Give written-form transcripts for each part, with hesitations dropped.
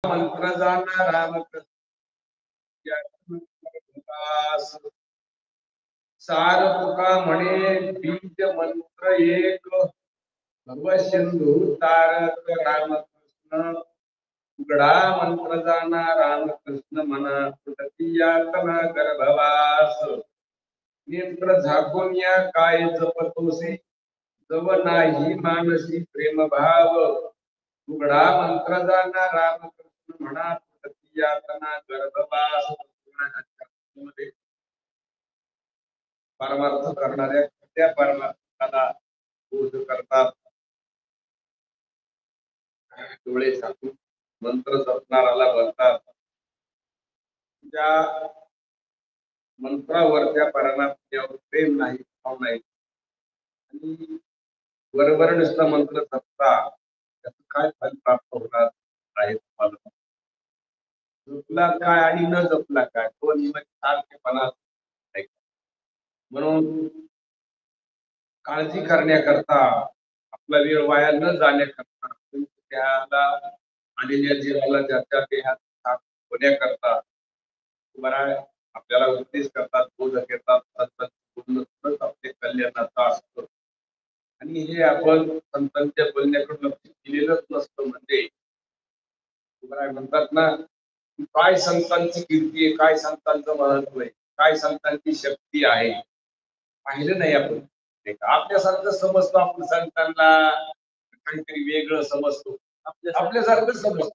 मंत्र जाना रामकृष्ण सार तुका म्हणे बीज मंत्र एक भगव सिंधू तारक रामकृष्ण उघडा मंत्र जाना रामकृष्ण म्हणा तुटतीयातना गर्भवास नेत्र झाकून या काय जपतोसी जव नाही मानसी प्रेम भाव उघडा मंत्र जाना रामकृष्ण म्हणा तुटतीयातना गर्भवास परमार्थ करणाऱ्या त्या परमार्थाला बोध करतात डोळे झाकून मंत्र जपणाऱ्याला म्हणतात ज्या मंत्रावर त्या परमात्म्यावर प्रेम नाही भाव नाही आणि बरोबर नुसता मंत्र जपता त्याचं काय फल प्राप्त होणार आहे तुम्हाला जपला काय आणि न जपला काय तो निमित्त सारखेपणा म्हणून काळजी करण्याकरता आपला वेळ वाया न जाण्याकरता त्याला आलेल्या जीवाला ज्याच्या देहात होण्याकरता बरा आपल्याला उपदेश करतात बोध घेतात आपले कल्याणाचा असतो आणि हे आपण संतांच्या बोलण्याकडून लक्ष दिलेलंच नसतं म्हणजे म्हणतात ना काय संतांची कीर्ती आहे काय संतांचं महत्व आहे काय संतांची शक्ती आहे पाहिलं नाही आपण आपल्यासारखं समजतो आपण संतांना काहीतरी वेगळं समजतो आपल्यासारखं समजतो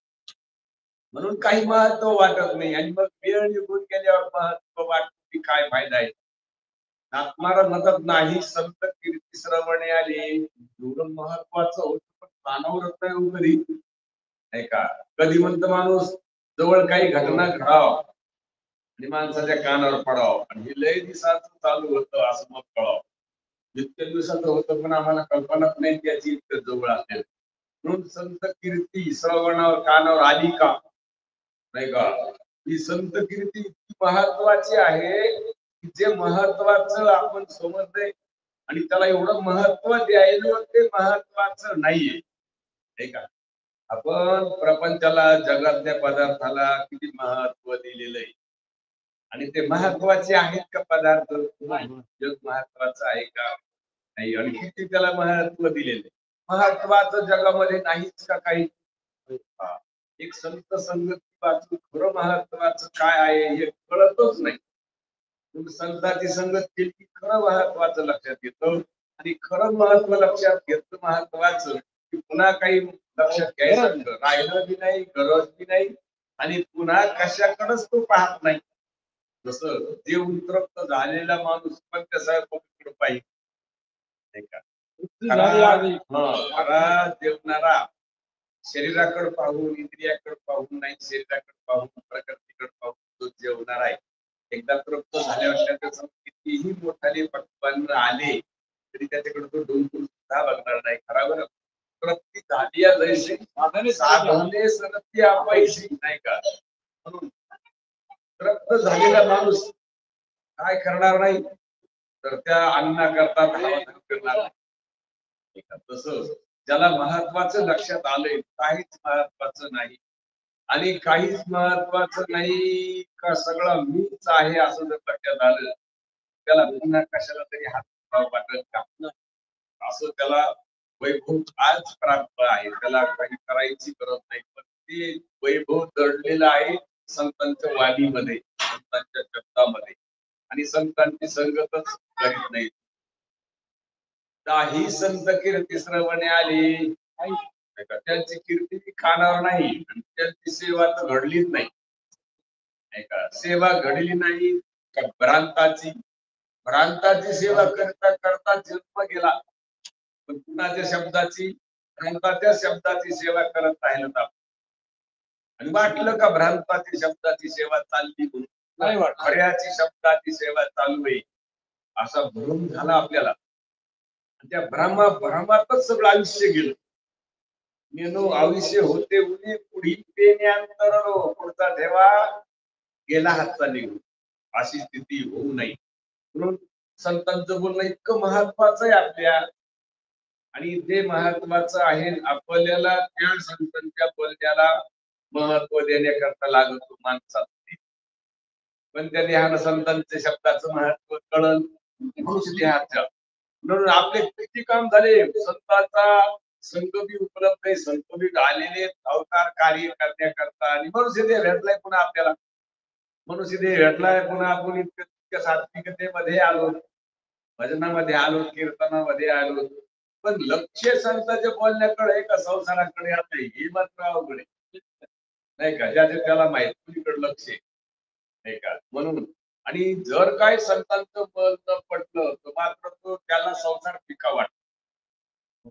म्हणून काही महत्व वाटत नाही आणि मग वेळ निघून गेल्यावर महत्व वाटत की काय फायदा आहे आत्मारा म्हणतात नाही संत कीर्ती श्रवणे आले एवढं महत्वाचं होतं पण कानावर नाही कधी नाही का कधी म्हणतं माणूस जवळ काही घटना घडावं आणि माणसाच्या कानावर पडावं आणि हे लय दिवसाचं चालू होतं असं मग कळावं इतक्या दिवसाचं होतं पण आम्हाला कल्पनाच नाही त्याची इतकं जवळ असेल म्हणून संत कीर्ती श्रवणावर कानावर आली का नाही का ही संत कीर्ती इतकी महत्वाची आहे की जे महत्वाचं आपण समजतंय आणि त्याला एवढं महत्व द्यायला ते महत्वाचं नाहीये नाही का आपण प्रपंचाला जगातल्या पदार्थाला किती महत्व दिलेलं आहे आणि ते महत्वाचे आहेत का पदार्थ जग महत्वाचं आहे का नाही आणि किती त्याला महत्व दिलेले महत्वाचं जगामध्ये नाहीच का काही एक संत संगती वाचून खरं महत्वाचं काय आहे हे कळतच नाही तुम्ही संतांची संगत केली की खरं महत्वाचं लक्षात येतं आणि खरं महत्व लक्षात घेतलं महत्वाचं की पुन्हा काही लक्षात घ्यायचं राहिलं बी नाही गरज बी नाही आणि पुन्हा कशाकडेच तो पाहत नाही जसं देव तृप्त झालेला माणूस पण त्याचा पाहिजे खरा जेवणारा शरीराकडे पाहून इंद्रियाकडे पाहून नाही शरीराकडे पाहून प्रकृतीकडे पाहून तो जेवणार आहे एकदा तृप्त झाल्यावर त्याचं कितीही मोठाले पक्वान आले तरी त्याच्याकडे तो डोंगून सुद्धा बघणार नाही खरा बरं तृप्ती झाली जैशी साधने सनती अपयशी नाही का म्हणून तृप्त झालेला माणूस काय करणार नाही तर त्या अन्ना करतात तसं ज्याला महत्वाचं लक्षात आलंय काहीच महत्वाचं नाही आणि काहीच महत्वाचं नाही का सगळं मीच आहे असं जर लक्षात आलं त्याला पुन्हा कशाला तरी हात वाटत का असं त्याला वैभव आज प्राप्त आहे त्याला काही करायची गरज नाही पण ते वैभव दडलेलं आहे संतांच्या वाणीमध्ये संतांच्या शब्दामध्ये आणि संतांची संगतच करीत नाही काही संत कीर्ती श्रवणे आली त्यांची कीर्ती कानावर नाही आणि त्यांची सेवा तर घडलीच नाही का सेवा घडली नाही का भ्रांताची सेवा करता करता जन्म गेला पण कुणाच्या शब्दाची भ्रांताच्या शब्दाची सेवा करत राहिलं तर आणि वाटलं का भ्रांताची शब्दाची सेवा चालली म्हणून नाही वाट खऱ्याची शब्दाची सेवा चालू आहे असा भ्रम झाला आपल्याला त्या भ्रमातच सगळं आयुष्य गेलं मेनू आयुष्य होते उन्हे पुढील पेन्यांतर पुढचा ठेवा गेला हातचा निघून अशी स्थिती होऊ नये म्हणून संतांचं बोलणं इतकं महत्वाचं आहे आपल्या आणि ते महत्वाचं आहे आपल्याला त्या संतांच्या बोलण्याला महत्व देण्याकरता लागतो माणसात. पण त्या देहानं संतांच्या शब्दाचं महत्व कळलं मनुष्य देहाचं. म्हणून आपले किती काम झाले, संतांचा संगती उपलब्ध आहे, संतोषित आलेले अवतार कार्य करण्याकरता. आणि मनुष्य देह भेटलाय पुन्हा आपल्याला, मनुष्य देह भेटलाय पुन्हा. आपण इतक्या सात्विकतेमध्ये आलो, भजनामध्ये आलो, कीर्तनामध्ये आलो. पण लक्ष संतांच्या बोलण्याकडे का संसाराकडे आता हे मात्र अवघड आहे, नाही का? ज्याचे त्याला माहित कुणीकडे लक्ष आहे, नाही का? म्हणून आणि जर काय संतांचं बल न पटलं तर मात्र तो त्याला संसार फिका वाटतो.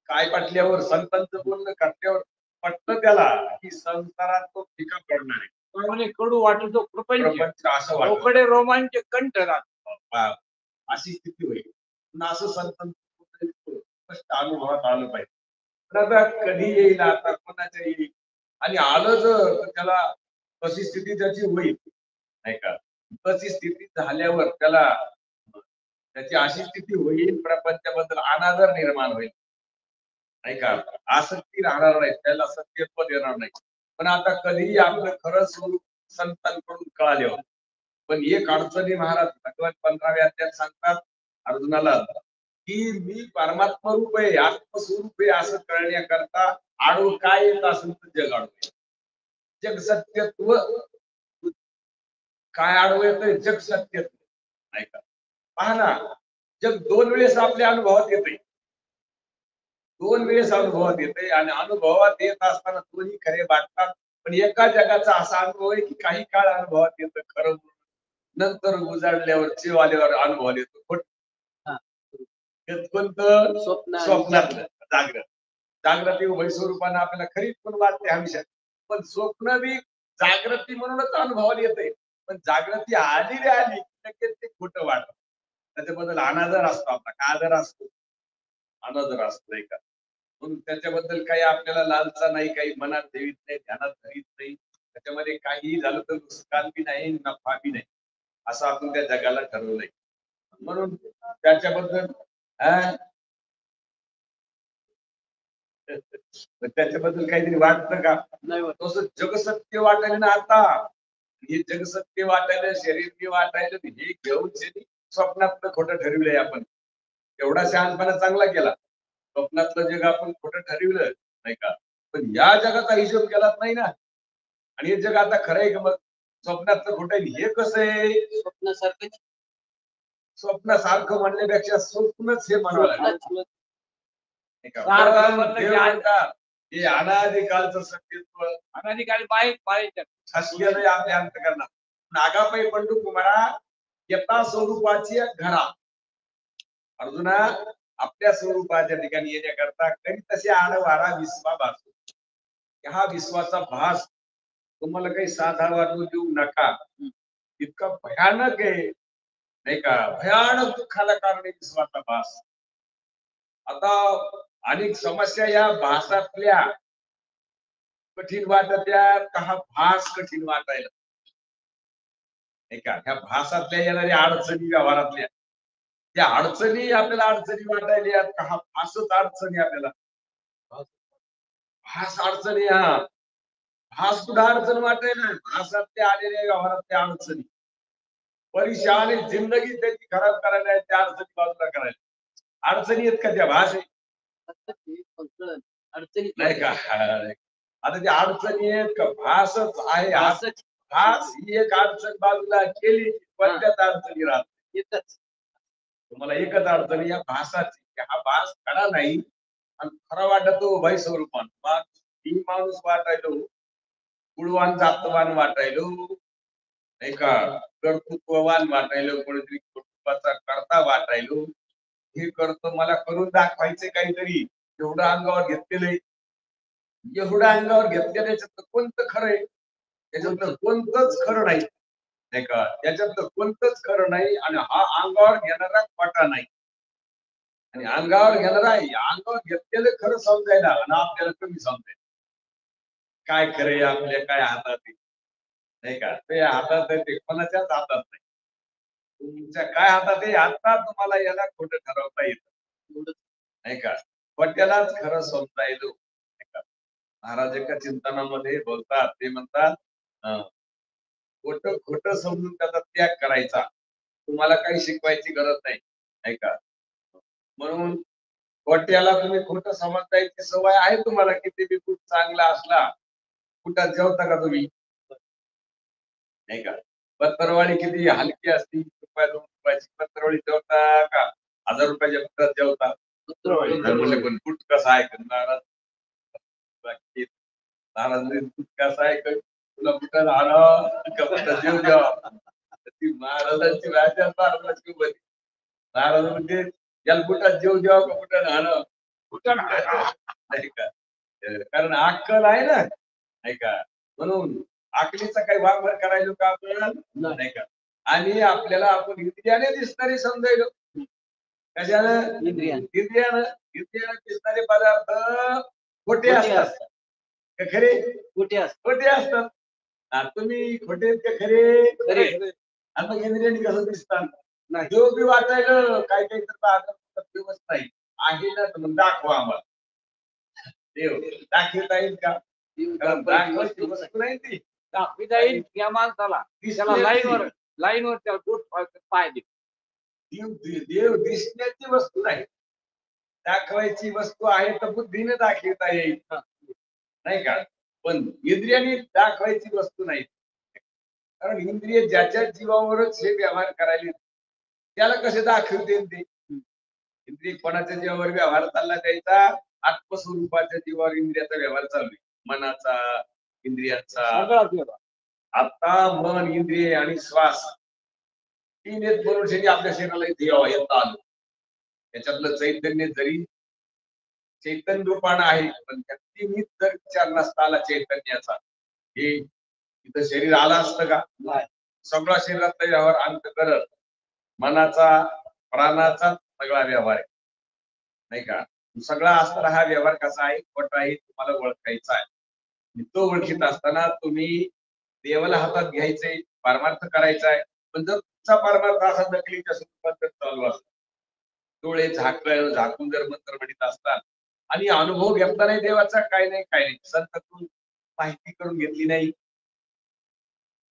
काय पटल्यावर संतांचं बोलणं करण्यावर पटलं त्याला की संसारात तो फिका पडणार आहे. म्हणे कडू वाटतो प्रपंच असं वाटतं, लोकडे रोमांच कंठ राहतो. अशी स्थिती होईल. पण असं संतांचं स्पष्ट अनुभवात आलं पाहिजे. पण आता कधी येईल, आता कोणाच्या येईल, आणि आलं जर तर त्याला तशी स्थिती त्याची होईल, नाही का? तशी स्थिती झाल्यावर त्याला त्याची अशी स्थिती होईल, प्रपंचाबद्दल अनादर निर्माण होईल, नाही का? आसक्ती राहणार नाही, त्याला सत्यत्व देणार नाही. पण आता कधीही आपलं खरं स्वरूप संतांकडून कळाल्यावर. पण एक अडचणी महाराज भगवान 15व्या अध्यायात सांगतात अर्जुनाला की मी परमात्मा रूप आहे, आत्मस्वरूप आहे असं कळण्याकरता आडवं काय येत असेल तर जग आडवं. जग सत्यत्व काय आडवं येतंय? जग सत्यत्व, नाही का? पहा ना, जग दोन वेळेस आपल्या अनुभवात येते, दोन वेळेस अनुभवात येते. आणि अनुभवात येत असताना दोन्ही खरे वाटतात. पण एका जगाचा असा अनुभव आहे की काही काळ अनुभवात येतं खरं, नंतर उजाडल्यावर जीव आल्यावर अनुभव येतो खोट. कोणतं? स्वप्नातलं. जागृत. जागृती उभय स्वरूपानं आपल्याला खरीच पण वाटते हमेशा. पण स्वप्न बी जागृती म्हणूनच अनुभवाला येते. पण जागृती आली रे आली लगेच ते खोटं वाटत. त्याच्याबद्दल अनादर असतो आपला. का आदर असतो? अनादर असतो, नाही का? म्हणून त्याच्याबद्दल काही आपल्याला लालसा नाही, काही मनात ठेवीत नाही, ध्यानात धरीत नाही. त्याच्यामध्ये काहीही झालं तर नुकसान बी नाही, नफा बी नाही, असं आपण त्या जगाला ठरवलंय. म्हणून त्याच्याबद्दल त्याच्याबद्दल काहीतरी वाटतं का? नाही. तसं जगसत्य वाटायला ना आता, हे जगसत्य वाटायला, शरीर बी वाटायला, हे घेऊन स्वप्नातलं खोटं ठरविलंय आपण. एवढा शहाणपणा चांगला केला, स्वप्नातलं जग आपण खोटं ठरविलं, नाही का? पण या जगाचा हिशोब केलाच नाही ना. आणि हे जग आता खरं आहे का? मग स्वप्नातलं खोटं आहे हे कसं आहे? स्वप्नासारखं. स्वप्नासारखं म्हणण्यापेक्षा स्वप्नच हे म्हणावं लागेल. हे अनादिकालचं सत्यत्व, अनादिकाल पाहायचं शासकीय आपल्या अंतकरणात. नागापै पंडू कुमारा यथा स्वरूपाची घरा. अर्जुना, आपल्या स्वरूपाच्या ठिकाणी येण्याकरता कधी तसे आडवारा विश्वा भासतो. हा विश्वाचा भास तुम्हाला काही साधा वाटू देऊ नका. इतका भयानक आहे, नाही का? भयानक दुःखाला कारण आहे विश्वाचा भास. आता अनेक समस्या या भासातल्या कठीण वाटत्या का हा भास कठीण वाटायला, नाही का? ह्या भासातल्या येणाऱ्या अडचणी व्यवहारातल्या त्या अडचणी आपल्याला अडचणी वाटायला का हा भासच अडचणी आपल्याला? भास अडचणी. हा भास सुद्धा अडचण वाटायला, भासातल्या आलेल्या व्यवहारातल्या अडचणी परेशान जिंदगी त्याची खराब करायला, त्या अडचणी बाजूला करायला. अडचणी आहेत का त्या? भास आहे अडचणी, नाही का? आता त्या अडचणी आहेत का? भासच आहे. भास ही एक अडचण बाजूला केली पण त्यात अडचणी राहत येतच. तुम्हाला एकच अडचण या भासाची, हा भास खरा नाही आणि खरा वाटतो उभय स्वरूपान. ही माणूस वाटायलो, कुळवान जातवान वाटायलो, नाही का? कर्तृत्ववान वाटायलो, कोणीतरी कुटुंबाचा करता वाटायलो. हे करतो मला करून दाखवायचे काहीतरी, एवढं अंगावर घेतलेलं, एवढं अंगावर घेतलेलं याच्यातलं कोणतं खरं आहे? त्याच्यातलं कोणतंच खरं नाही, नाही का? त्याच्यातलं कोणतंच खरं नाही. आणि हा अंगावर घेणारा खोटा नाही. आणि अंगावर घेणारा अंगावर घेतलेलं खरं समजायला आणि आपल्याला कमी समजायला. काय खरं आपल्या काय हातात आहे, नाही का? ते हातात आहे, ते कोणाच्याच हातात नाही. तुमच्या काय हातात आहे? आता तुम्हाला याला खोटं ठरवता येतं, नाही का? खोट्यालाच खरं समजायलो, नाही का? महाराज एका चिंतनामध्ये बोलतात, ते म्हणतात खोटं खोटं समजून त्याचा त्याग करायचा, तुम्हाला काही शिकवायची गरज नाही. ऐका, म्हणून खोट्याला तुम्ही खोटं समजतायची सवय आहे तुम्हाला. किती बी खूप चांगला असला, कुठं जेवता का तुम्ही? नाही का? पत्तरवाळी किती हलकी असती, रुपया 2 रुपयाची पत्तरवाळी जेवता का 1000 रुपयाच्या कुठात जेवता? म्हणले पण कुठ कसा आहे महाराज? महाराज कुठ कसा आहे तुला कुठं राहणं का कुठं जेव जेवा? ती महाराजांची भाषा महाराजांची बरी. महाराज म्हणजे याला कुठं जेव जेवा का कुठं राहणं? कुठं नाही का? कारण अक्कल आहे ना, नाही का? म्हणून आकलीचा काही वापर करायचो का आपण? नाही का? आणि आपल्याला आपण इंद्रियाने दिसणारी समजायलो. कशानं? इंद्रियानं दिसणारे पदार्थ खोटे असतात का खरे? खोटे असतात. तुम्ही खोटे आहेत का खरे? आणि मग इंद्रियाने कसं दिसतात? नाही, जो बी वाटायला काही काही तर दिवस नाही आहे ना, तर मग दाखवा आम्हाला. देव दाखवता येईल का? दाखवायची वस्तू नाही ती. दाखविता येईल या माणसाला, त्याला लाईनवर त्याला बोट पाय दे. देव दिसण्याची वस्तू नाही, दाखवायची वस्तू आहे, तर बुद्धीने दाखवता येईल, नाही का? पण इंद्रियाने दाखवायची वस्तू नाही. कारण इंद्रिय ज्याच्या जीवावरच हे व्यवहार करायला, त्याला कसे दाखवते ते? इंद्रिय कोणाच्या जीवावर व्यवहार चालला द्यायचा? आत्मस्वरूपाच्या जीवावर इंद्रियाचा व्यवहार चालू आहे, मनाचा, इंद्रियांचा. आता मन, इंद्रिय आणि श्वास तीन एक मनुष्याने आपल्या शरीराला येता आलं. त्याच्यातलं चैतन्य जरी चैतन्य रूपानं आहे, पण त्या तिन्हीत जर विचार नसता आला चैतन्याचा, हे इथं शरीर आलं असतं का? सगळा शरीरातला व्यवहार अंत करत मनाचा, प्राणाचा सगळा व्यवहार आहे, नाही का? सगळा असताना हा व्यवहार कसा आहे, खोटा आहे, तुम्हाला ओळखायचा आहे. तो ओळखीत असताना तुम्ही देवाला हातात घ्यायचंय, परमार्थ करायचा आहे. पण जर तुमचा परमार्थ असा नकलीच्या स्वरूपात चालू असतो, डोळे झाकून जर मंत्र म्हणत असतात आणि अनुभव घेतला नाही देवाचा, काय नाही संतांकडून माहिती करून घेतली नाही,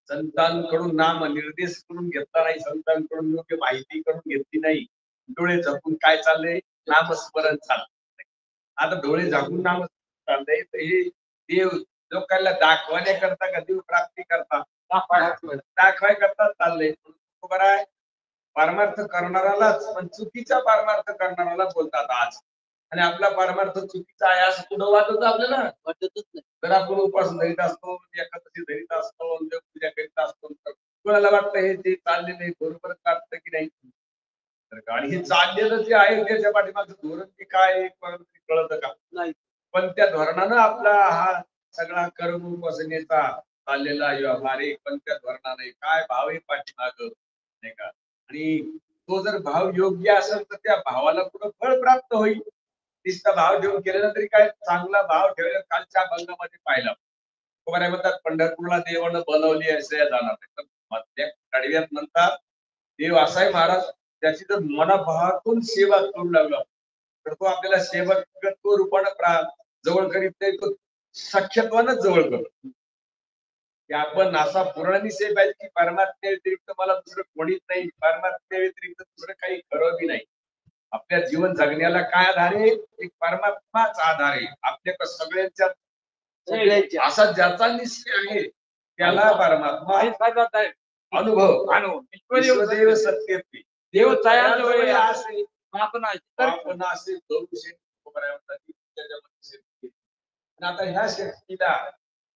संतांकडून नाम निर्देश करून घेतला नाही, संतांकडून योग्य माहिती करून घेतली नाही, डोळे झाकून काय चाललंय? नामस्मरण चाललंय. आता डोळे झाकून नाम चाललंय, तर हे देव लोकांना दाखवण्याकरता का देव प्राप्ती करता? दाखवाय करता चाललंय. बरं आहे, पारमार्थ करणारालाच, पण चुकीचा पारमार्थ करणाराला बोलतात आज. आणि आपला परमार्थ चुकीचा आहे असं कुठं वाटत आपल्याला? वाटतच नाही. तर आपण उपास धरीत असतो, एकादशी धरीत असतो, देवपूजा करीत असतो, कोणाला वाटतं हे ते चाललेलं आहे बरोबर वाटतं की नाही? तर आणि हे चाललेलं जे आहे त्याच्या पाठीमागचं धोरण की काय कळत का? नाही. पण त्या धोरणानं आपला हा सगळा कर्म उपासनेचा चाललेला व्यवहार आहे, पण त्या धोरणाने काय भाव आहे पाठीमाग, नाही का? आणि तो जर भाव योग्य असेल तर त्या भावाला कुठं फळ प्राप्त होईल. नुसता भाव ठेवून केलेला तरी काय, चांगला भाव ठेवला कालच्या अभंगामध्ये पाहिला. बरं म्हणतात पंढरपूरला देवानं बनवली असे जाणार नाही, तर मधल्या कडव्यात म्हणतात देव असा आहे महाराज, त्याची जर मनाभावातून सेवा करू लागला तर तो आपल्याला सेवकत्व रूपानं जवळ करीत नाही, तो सख्यत्वानच जवळ करतो. की आपण असा पूर्ण निश्चय पाहिजे की परमात्म्या व्यतिरिक्त मला दुसरं कोणीच नाही, परमात्म्या व्यतिरिक्त दुसरं काही खरं बी नाही. आपल्या जीवन जगण्याला काय आधार आहे? एक परमात्माच आधार आहे. आपल्या सगळ्यांच्या असा ज्याचा निश्चय आहे त्याला परमात्मा अनुभव विश्वदेव सत्यते देव तयार असे आपण असे आता ह्या शक्तीला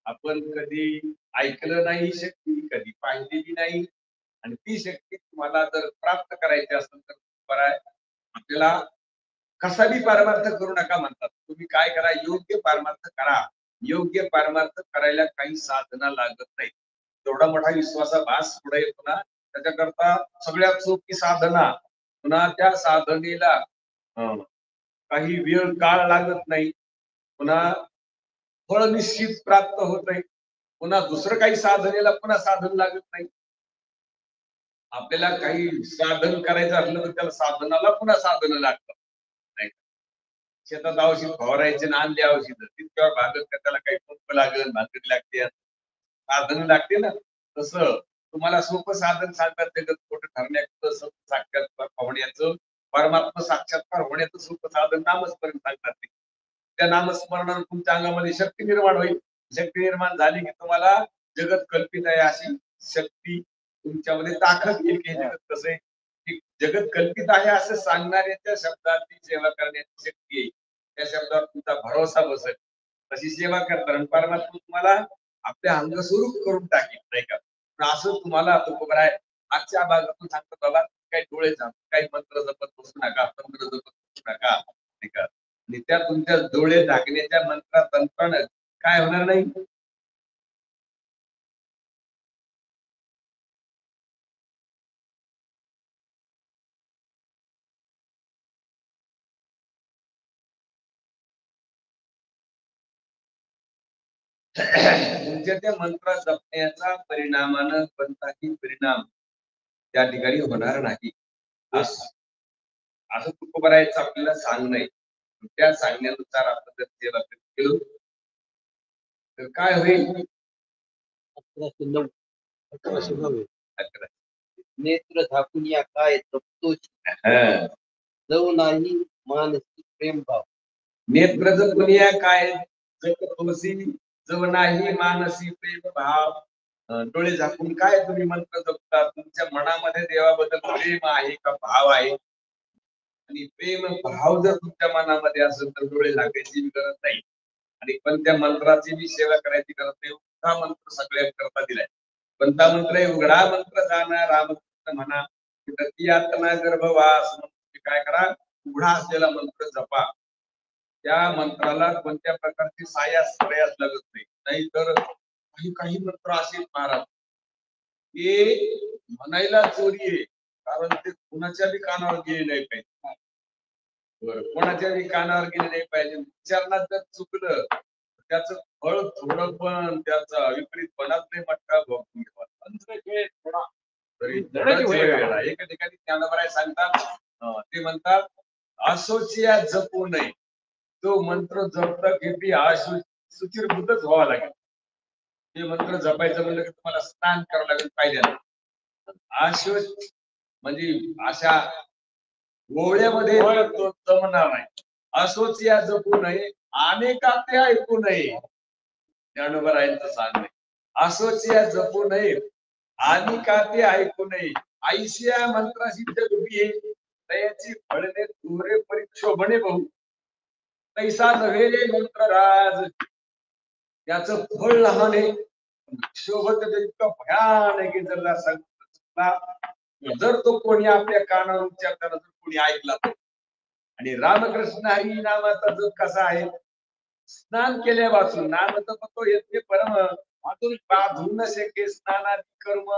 आपण कधी ऐकलं नाही, शक्ती कधी पाहिलेली नाही, आणि ती शक्ती तुम्हाला जर प्राप्त करायची असेल तर बरं आपल्याला कसा बी पारमार्थ करू नका म्हणतात. तुम्ही काय करा, योग्य पारमार्थ करा. योग्य पारमार्थ करायला काही साधना लागत नाही. तेवढा मोठा विश्वासा भास पुढे येतो ना, त्याच्याकरता सगळ्यात सोपी साधना, पुन्हा त्या साधनेला काही वेळ काळ लागत नाही, पुन्हा फळ निश्चित प्राप्त होत नाही, पुन्हा दुसरं काही साधनेला पुन्हा साधन लागत नाही. आपल्याला काही साधन करायचं असलं तर त्याला साधनाला पुन्हा साधन लागतं, नाही. शेतात औषध फवारायचे ना आणले औषध तितक्यावर भागत का त्याला काही पंप लागेल भाकरी लागते साधन लागते ना. तसं तुम्हाला सोपं साधन सांगतात जगत खोटं ठरण्याचं साक्षात्कार होण्याचं परमात्मा साक्षात्कार होण्याचं सोपं साधन नामस्मरण सांगतात ते. त्या नामस्मरणानं तुमच्या अंगामध्ये शक्ती निर्माण होईल. शक्ती निर्माण झाली की तुम्हाला जगत कल्पित आहे अशी शक्ती तुमच्यामध्ये ताकद येईल की जगत कसं आहे की जगत कल्पित आहे असं सांगणाऱ्याच्या शब्दाची सेवा करण्याची शक्ती आहे. त्या शब्दावर तुमचा भरोसा बसेल तशी सेवा करतात आणि परमात्मा तुम्हाला आपल्या अंग स्वरूप करून टाकेल नाही का. असं तुम्हाला बरोबर आहे. आजच्या भागातून सांगतो बाबा काही डोळे झाप काही मंत्र जपत बसू नका तंत्र जपत बसू नका नाही का. आणि त्या तुमच्या डोळे झाकण्याच्या तंत्रानं काय होणार नाही. तुमच्या त्या मंत्र जपण्याचा परिणामानं कोणताही परिणाम त्या ठिकाणी होणार नाही असं तुकोबरायचं आपल्याला सांगणं आहे. त्या सांगण्यानुसार आपण जर सेवा केलो तर काय होईल. 1109 11 नेत्र झाकून या काय जपतो जव नाही मानसी प्रेम भाव. नेत्र जपून या काय जपतोसी जव नाही मानसी प्रेम भाव. डोळे झाकून काय तुम्ही मंत्र जपता. तुमच्या मनामध्ये देवाबद्दल प्रेम आहे का भाव आहे. आणि प्रेम भाव जर तुमच्या मनामध्ये असेल तर डोळे झाकायची गरज नाही. आणि पण त्या मंत्राची बी सेवा करायची गरज नाही. उघडा मंत्र सगळ्या करता दिलाय. कोणता मंत्र आहे. उघडा मंत्र जाणार रामकृष्ण म्हणा ती आत्मा गर्भवास. काय करा उघडा असलेला मंत्र जपा. त्या मंत्राला कोणत्या प्रकारची प्रयास लागत नाही. नाहीतर काही मंत्र असेल महाराज ते म्हणायला चोरी आहे कारण ते कुणाच्या बी कानावर गेले नाही पाहिजे. कोणाच्या बी कानावर गेले नाही पाहिजे. उच्चारणात जर चुकलं त्याचं फळ थोडं पण त्याचा विपरीतपणात नाही मटका भोगून घ्यावा. एका ठिकाणी ज्ञानोबराय सांगतात ते म्हणतात असोचिया जपू नये. तो मंत्र जपता की सुचिरभूतच व्हावा लागेल. ते मंत्र जपायचं म्हणलं की तुम्हाला स्नान करावं लागेल पाहिजे. अशोच म्हणजे अशा गोळ्यामध्ये तो जमणार नाही. असोचिया जपू नये अनेका ते ऐकू नये. ज्ञानोबरायांचं सांगणे असोचिया जपू नये आणि का ते ऐकू नये. ऐशिया मंत्राशी जगवी तयाची फळणे तुरे परिक्षोभणे बहु तैसा नव्हे रे मंत्रराज. त्याचं फळ लहान आहे शोभत इतकं भयान आहे की जर तो कोणी आपल्या कानावर उच्चारताना जर कोणी ऐकला आणि रामकृष्ण हरी नामाचा जप कसा आहे. स्नान केल्यापासून नाम जपतो येते परम मातुरी बाधून शके स्नानादी कर्म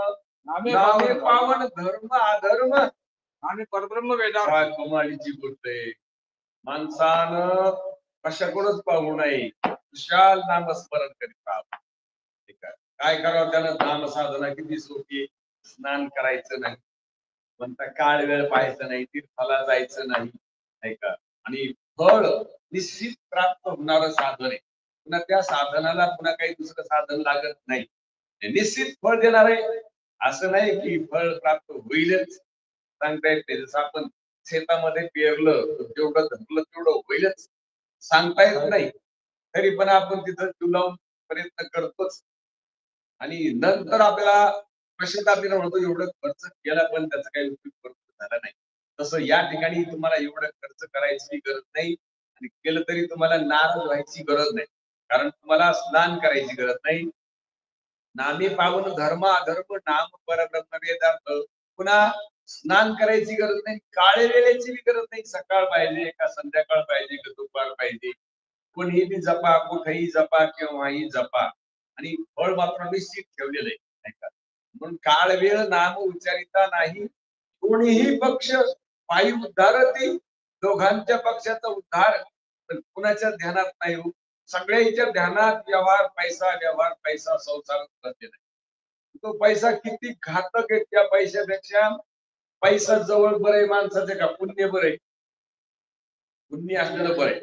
नामे पावन धर्म अधर्म आम्ही परब्रह्म वेदांत. काय कमालीची गोष्ट आहे. माणसानं कशाकडूनच पाहू नये. विशाल नामस्मरण करीत राहावं. काय करावं त्यानं नाम साधना किती सोपी आहे. स्नान करायचं नाही म्हणता काळ वेळ पाहायचं नाही तीर्थाला जायचं नाही का. आणि फळ निश्चित प्राप्त होणारं साधन आहे. पुन्हा त्या साधनाला पुन्हा काही दुसरं साधन लागत नाही. निश्चित फळ देणार आहे असं नाही की फळ प्राप्त होईलच सांगता येत नाही. जसं आपण शेतामध्ये पेरलं जेवढं धरलं तेवढं होईलच सांगता येत नाही. तरी पण आपण तिथं जीव लावून प्रयत्न करतोच. आणि नंतर आपल्याला पश्चाताप म्हणतो एवढं खर्च केला पण त्याचा काही उपयोग झाला नाही. तसं या ठिकाणी तुम्हाला एवढं खर्च करायची गरज नाही आणि केलं तरी तुम्हाला नाराज व्हायची गरज नाही. कारण तुम्हाला स्नान करायची गरज नाही. नामे पावन धर्म अधर्म नाम परब्रह्म वेदार्थ. पुन्हा स्नान करायची गरज नाही. काळे वेळेची बी गरज नाही. सकाळ पाहिजे का संध्याकाळ पाहिजे का दुपार पाहिजे. कोणीही बी जपा कुठेही जपा केव्हाही जपा आणि फळ मात्र निश्चित ठेवलेलं आहे. म्हणून काळ वेळ नाम उच्चारिता नाही कोणीही पक्ष पायी उद्धारती. दोघांच्या पक्षाचा उद्धार कुणाच्या ध्यानात नाही हो. सगळ्यांच्या ध्यानात व्यवहार पैसा संसारात बसलेला आहे. तो पैसा किती घातक आहे. त्या पैशापेक्षा पैसा जवळ बरं आहे माणसाचे का पुण्य बरं आहे. पुण्य असलेलं बरं आहे.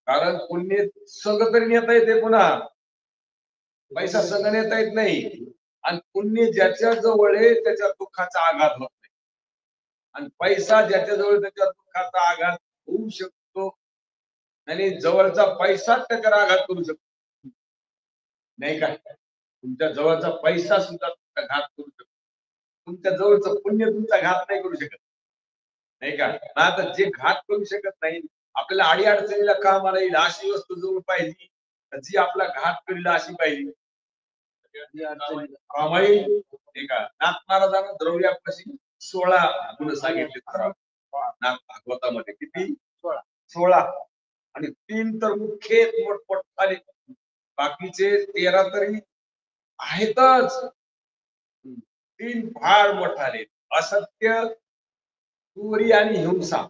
कारण पुण्य संघ तरी नेता येते, पुन्हा पैसा संघ नेता येत नाही. आणि पुण्य ज्याच्या जवळ आहे त्याच्या दुःखाचा आघात होत नाही, आणि पैसा ज्याच्या जवळ त्याच्या दुःखाचा आघात होऊ शकतो, आणि जवळचा पैसा त्याच्यावर आघात करू शकतो, नाही का? तुमच्या जवळचा पैसा सुद्धा तुमचा घात करू शकतो, तुमच्या जवळचं पुण्य तुमचा घात नाही करू शकत, नाही का? आता जे घात करू शकत नाही, आपल्याला अडी अडचणीला कामाला येईल अशी वस्तू जवळ पाहिजे, जी आपला घात करील अशी पाहिजे. कामाई, नाही का? नाथ महाराजांना द्रव्यापाशी 16 गुण सांगितले नाथ भागवतामध्ये. किती? 16. आणि 3 तर मुख्य मोठमोठाले, बाकीचे 13 तरी आहेतच. 3 फार मोठाले: असत्य, चोरी आणि हिंसा.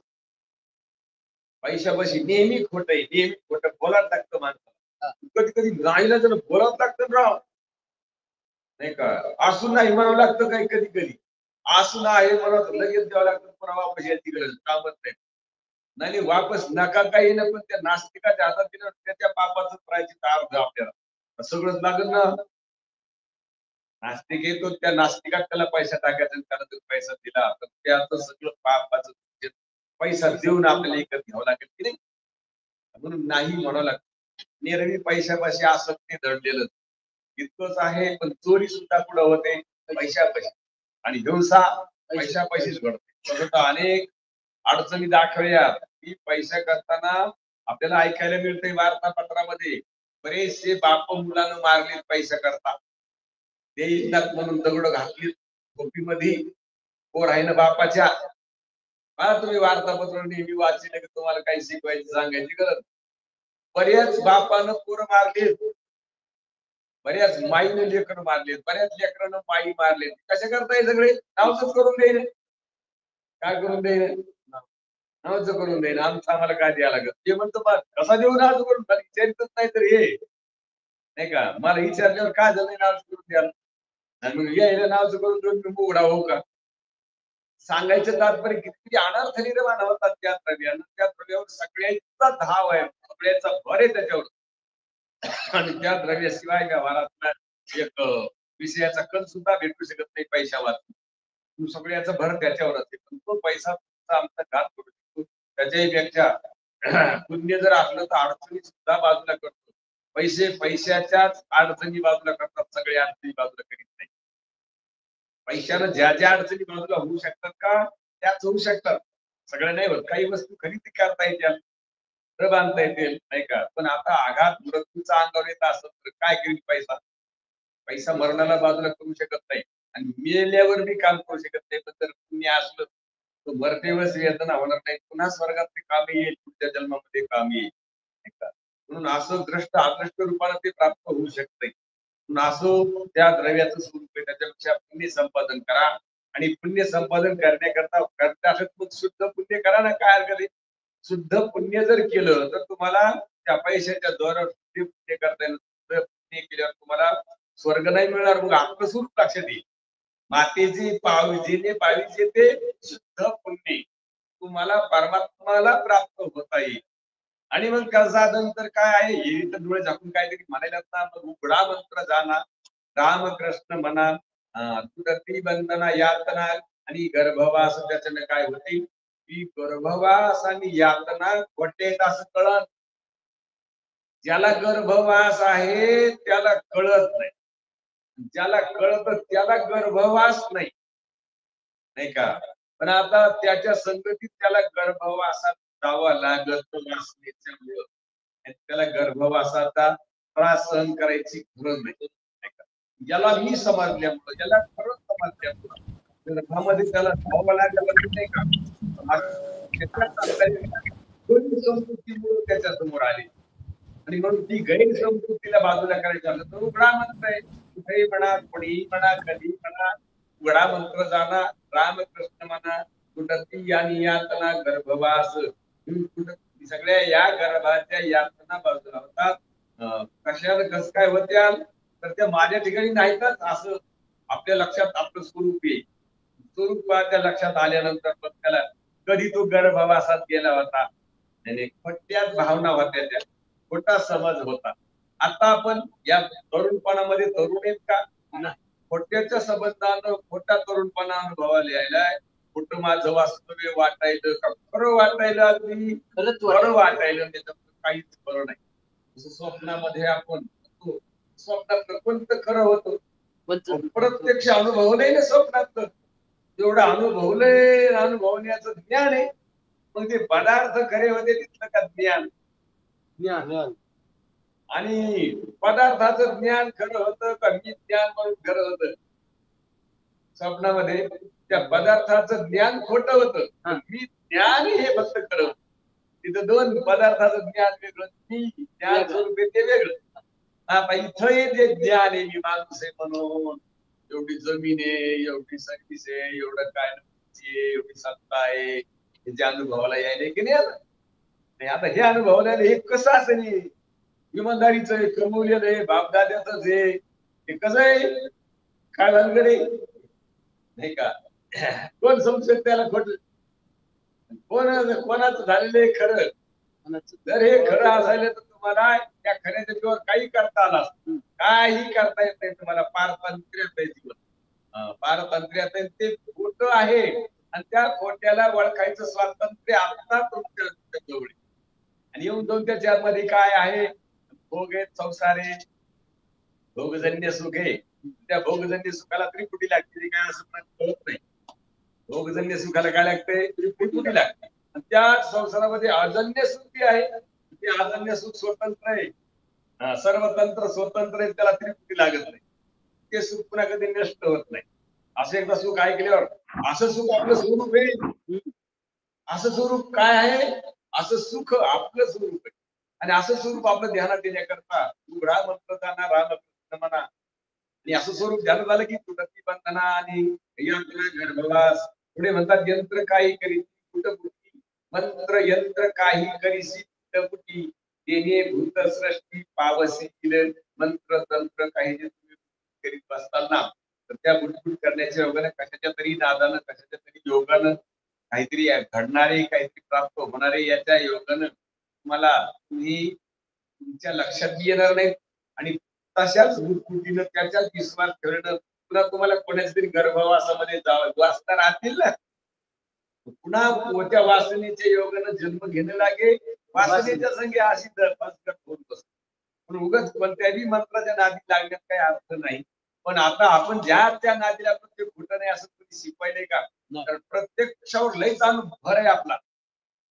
पैशापाशी नेहमी खोट आहे, नेहमी खोट बोलावं लागतं माणसाला. कधी कधी नाहीला जर बोलावं लागतं राव, नाही का? असून नाही म्हणावं लागतं, काही कधी कधी असून आहे म्हणत लगेच द्यावं लागतं, पुन्हा वापस यायची गरज कामच नाही. नाही वापस नका काही ना, पण त्या नास्तिकाच्या हातात दिलं त्याच्या पापाचं प्रायचित्त अर्ध आपल्याला सगळंच लागेल ना. नास्तिक येतो, त्या नास्तिकात त्याला पैसा टाकायचा, त्याला जर पैसा दिला तर त्याचं सगळं पापाचं पैसा देऊन आपल्याला एकच घ्यावं लागेल की नाही. म्हणून नाही म्हणावं लागतं. निरवी पैशापाशी आसक्ती दडलेलं इतकंच आहे, पण चोरी सुद्धा पुढे होते पैशापाशी, आणि हिंसा पैशापाशीच घडते. अनेक अडचणी दाखवल्या की पैसा करताना आपल्याला ऐकायला मिळते वार्तापत्रामध्ये, बरेचसे बाप मुलांना मारले पैसा करता, देईनात म्हणून दगड घातली खोपीमध्ये, पोर आहे ना बापाच्या. मला तुम्ही वार्तापत्र नेहमी वाचले की तुम्हाला काही शिकवायची सांगायची गरज. बऱ्याच बापानं पोरं मारलीत, बऱ्याच माईने लेकरं मारलेत, बऱ्याच लेकरांना माई मारलेत. कशा करताय? सगळे नावच करून देईन. काय करून देईन? नावच करून देईन. आमचं आम्हाला काय द्यायला लागत? ते म्हणतो बा कसा देऊ नाव करून, मला विचारितच नाही तर हे, नाही का? मला विचारल्यावर काय झालं नाव करून द्याल, आणि मग यायला नावच करून देऊन मी उघडा हो का? सांगायचं तात्पर्य किती अनर्थ निर्माण होतात त्या द्रव्यानं. त्या द्रव्यावर सगळ्यांचा धाव आहे, सगळ्याचा भर आहे त्याच्यावर, आणि त्या द्रव्याशिवाय व्यवहारातला एक विषयाचा कल सुद्धा भेटू शकत नाही पैशावर. सगळ्याचा भर त्याच्यावरच आहे, पण तो पैसा आमचा घात करू शकतो. त्याच्याही पेक्षा पुण्य जर असलं तर अडचणी सुद्धा बाजूला करतो. पैशाच्याच अडचणी बाजूला करतात, सगळ्या अडचणी बाजूला करीत नाही. पैशानं ज्या ज्या अडचणी बाजूला होऊ शकतात का, त्याच होऊ शकतात, सगळ्या नाही होत. काही वस्तू खरेदी करता येतील, घर बांधता येतील, नाही का? पण आता आघात मृत्यूचा अंगावर येत असत तर काय करील पैसा? पैसा मरणाला बाजूला करू शकत नाही, आणि मेल्यावर बी काम करू शकत नाही. पण जर पुण्य असलं तर मरतेवच वेदना होणार नाही, पुन्हा स्वर्गात ते काम येईल, पुढच्या जन्मामध्ये काम येईल, नाही का? म्हणून असं दृष्ट अदृष्ट रूपाने ते प्राप्त होऊ शकते. म्हणून असो त्या द्रव्याचं स्वरूप आहे, त्याच्यापेक्षा पुण्य संपादन करा. आणि पुण्य संपादन करण्याकरता करता शुद्ध पुण्य करा ना, काय हरकत आहे? शुद्ध पुण्य जर केलं तर तुम्हाला त्या पैशाच्या द्वारा पुण्य करता येईल. पुण्य केल्यावर तुम्हाला स्वर्ग नाही मिळणार, मग आपलं स्वरूप लक्षात येईल. मातेची पावजीने पाविजे ते शुद्ध पुण्य तुम्हाला परमात्माला प्राप्त होता येईल. आणि मग साधन तर काय आहे? हे तर डोळे झाकून काहीतरी म्हणायला ना, मग उघडा मंत्र जाणा, रामकृष्ण म्हणा, तुटती बंधना यातना आणि गर्भवास. त्याच्याने काय होते की गर्भवास आणि यातना खोटे असं कळत. ज्याला गर्भवास आहे त्याला कळत नाही, ज्याला कळत त्याला गर्भवास नाही, नाही का? पण आता त्याच्या संगतीत त्याला गर्भवासात जावं लागत असल्यामुळं त्याला गर्भवासाचा त्रास सहन करायची गरज नाही, ज्याला मी समजल्यामुळं, ज्याला खरंच समजल्यामुळं गर्भामध्ये त्याला जावं लागलं नाही का? संस्कृतीमुळे त्याच्या समोर आली, आणि म्हणून ती गैरसमजुतीला बाजूला करायचं झालं तर उघडा मंत्र आहे. कुठेही म्हणा, कोणीही म्हणा, कधी म्हणा, उघडा मंत्र जाणा, रामकृष्ण म्हणा, कुटती आणि यातना गर्भवास. सगळ्या या गर्भाच्या यातना बाजूला होतात. कशाला कस काय होत्या तर त्या माझ्या ठिकाणी नाहीतच असं आपल्या लक्षात आपलं स्वरूप आहे. स्वरूप त्या लक्षात आल्यानंतर पण त्याला कधी तो गर्भवासात गेला होता, आणि खोट्याच भावना होत्या त्या, खोटा समज होता. आता आपण या तरुणपणामध्ये तरुण आहेत का? खोट्याच्या संबंधानं खोटा तरुणपणा अनुभवायला यायलाय. खोटं माझं वास्तव्य वाटायलं का खरं वाटायला अगदी खरंच बरं वाटायलं, त्याच्यात काहीच खरं नाही. जसं स्वप्नामध्ये आपण स्वप्नात कोणतं खरं होतं, प्रत्यक्ष अनुभवलंय ना स्वप्नात, जेवढं अनुभवण्याचं ज्ञान आहे. मग ते पदार्थ खरे होते तिथलं का ज्ञान? आणि पदार्थाचं ज्ञान खरं होतं का मी ज्ञान म्हणून खरं होतं? स्वप्नामध्ये त्या पदार्थाचं ज्ञान खोटं होतं, मी ज्ञान हे फक्त खरं होतं. तिथं दोन पदार्थाचं ज्ञान वेगळं, मी ज्ञान स्वरूप आहे ते वेगळं. आता इथं जे ज्ञान आहे, मी माणूस आहे म्हणून, एवढी जमीन आहे, एवढी सर्विस आहे, एवढं काय एवढी सत्ता आहे, हे जे अनुभवाला यायला की नाही आलं. नाही आता हे अनुभवल्याने हे कसं असेल, इमानदारीचं आहे, कमवलेलं आहे, बापदाद्याच आहे, हे कसं आहे, काय भानगडे नाही का? कोण समजेल त्याला खोट? कोणाचं झालेलं आहे खरं? जर हे खरं असायला तर तुम्हाला त्या खऱ्याच्या जीवावर काही करता आला, काही करता येत नाही तुम्हाला. पारतंत्र्यात आहे जीवन, पारतंत्र्यात आहे, ते खोटं आहे. आणि त्या खोट्याला ओळखायचं स्वातंत्र्य आता तुमच्या जवळ आहे. आणि येऊन जाऊन त्याच्यामध्ये काय आहे, भोग आहेत, संसार आहे, भोगजन्य सुख आहे. त्या भोगजन्य सुखाला त्रिपुटी लागते, काय असं कळत नाही. भोगजन्य सुखाला काय लागते, त्रिपुटी लागते. आणि त्या संसारामध्ये अजन्य सुख आहे, ते अजन्य सुख स्वतंत्र आहे, सर्वतंत्र स्वतंत्र आहे, त्याला त्रिपुटी लागत नाही. ते सुख पुन्हा कधी नष्ट होत नाही. असं एकदा सुख ऐकल्यावर असं सुख आपलं स्वरूप आहे. असं स्वरूप काय आहे, असं सुख आपलं स्वरूप आहे. आणि असं स्वरूप आपलं ध्यानात देण्याकरता उघडा मंत्र जाणार रामकृष्ण म्हणा. आणि असं स्वरूप ध्यान झालं की तुटती बंधना आणि यंत्र गर्भवास. पुढे म्हणतात यंत्र काही करी कुटपुटी, मंत्र यंत्र काही करीसी कुटपुटी, तेने भूत सृष्टी पावसी मंत्र तंत्र काही जे तुम्ही करीत बसताना, तर त्या बुटबुट करण्याच्या योगाने कशाच्या तरी नादानं, कशाच्या तरी योगानं काहीतरी घडणारे, काहीतरी प्राप्त होणारे, याच्या योगानं तुम्ही तुमच्या लक्षात येणार नाही. आणि तशाच बुटबुटीनं त्याच्याच विश्वास ठेवणं, पुन्हा तुम्हाला कोणाच्या तरी गर्भवासामध्ये वाचता राहतील ना, पुन्हा त्या वासनेच्या योगानं जन्म घेणं लागे. वासनेच्या संगे अशी होत बसते. पण उगाच कोणत्याही मंत्राच्या नादी लागण्यात काही अर्थ नाही. पण आता आपण ज्या त्या नादीला आपण ते खोटं नाही असं कधी शिकवायलंय का? तर प्रत्यक्षावर लयच भर आहे आपला.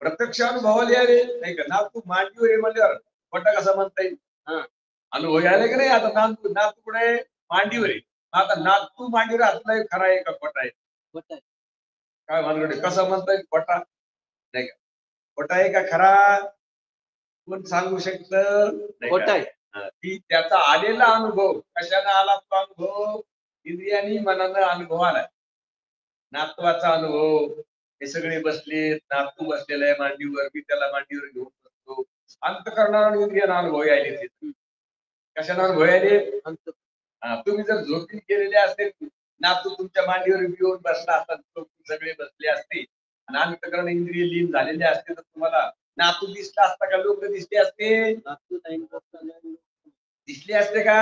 प्रत्यक्ष अनुभवाला यायले नाही का, ना तू मांडीवर आहे म्हणल्यावर खोटा कसा म्हणता येईल? अनुभव यायला की नाही? आता नातू कुठे मांडीवर आहे, आता नातू मांडीवर असला खरा आहे का खोटा आहे? काय भानगड कसं म्हणता येईल खोटा? नाही का, खोटा आहे का खरा? कोण सांगू शकत? खोटा आहे. की त्याचा आलेला अनुभव कशाने आला तो अनुभव? इंद्रियांनी मनानं अनुभव आलाय. नातवाचा अनुभव, हे सगळे बसले, नातू बसलेला आहे मांडीवर, मी त्याला मांडीवर घेऊन बसतो. अंतःकरणाला इंद्रियांना अनुभव यायले. कशाने अनुभव यायले? तुम्ही जर झोपीन केलेले असते, नातू तुमच्या मांडीवर येऊन बसला असता, सगळे बसले असते आणि अंतःकरण इंद्रिय लीन झालेले असते, तर तुम्हाला नातू दिसला असता का? लोक दिसले असते? दिसले असते का?